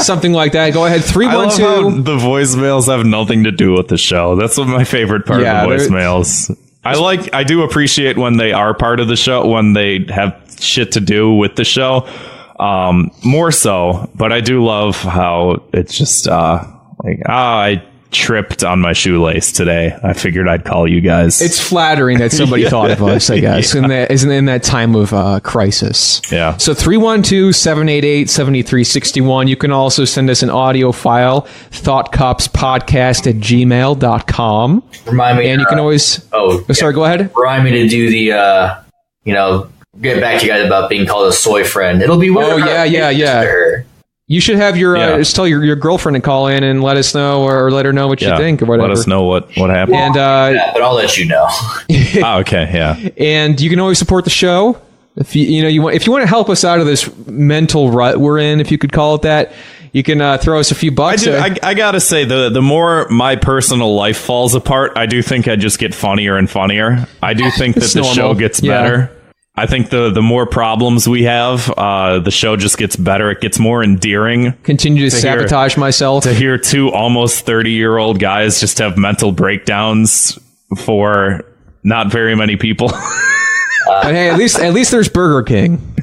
something like that, go ahead. 312. I love how the voicemails have nothing to do with the show. That's what my favorite part of the voicemails. I do appreciate when they are part of the show, when they have shit to do with the show. More so, but I do love how it's just I tripped on my shoelace today. I figured I'd call you guys. It's flattering that somebody thought of us, I guess, in that time of crisis. Yeah. So 312-788-7361. You can also send us an audio file, thoughtcopspodcast@gmail.com. Remind me. And you can always... sorry, go ahead. Remind me to do the, get back to you guys about being called a soy friend. It'll be weird. Oh, yeah. You should have your just tell your girlfriend to call in and let us know, or let her know what you think, or whatever. Let us know what happened. And but I'll let you know. Okay, yeah. And you can always support the show if you want to help us out of this mental rut we're in, if you could call it that. You can throw us a few bucks. I gotta say, the more my personal life falls apart, I do think I just get funnier and funnier. I do think that the show gets better. I think the more problems we have, the show just gets better. It gets more endearing. Continue to sabotage myself. To hear two almost 30-year-old guys just have mental breakdowns for not very many people. But hey, at least there's Burger King.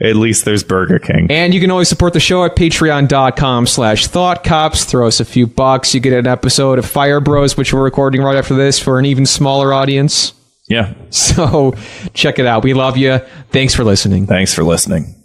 At least there's Burger King. And you can always support the show at patreon.com/thoughtcops. Throw us a few bucks. You get an episode of Fire Bros, which we're recording right after this for an even smaller audience. Yeah. So check it out. We love you. Thanks for listening. Thanks for listening.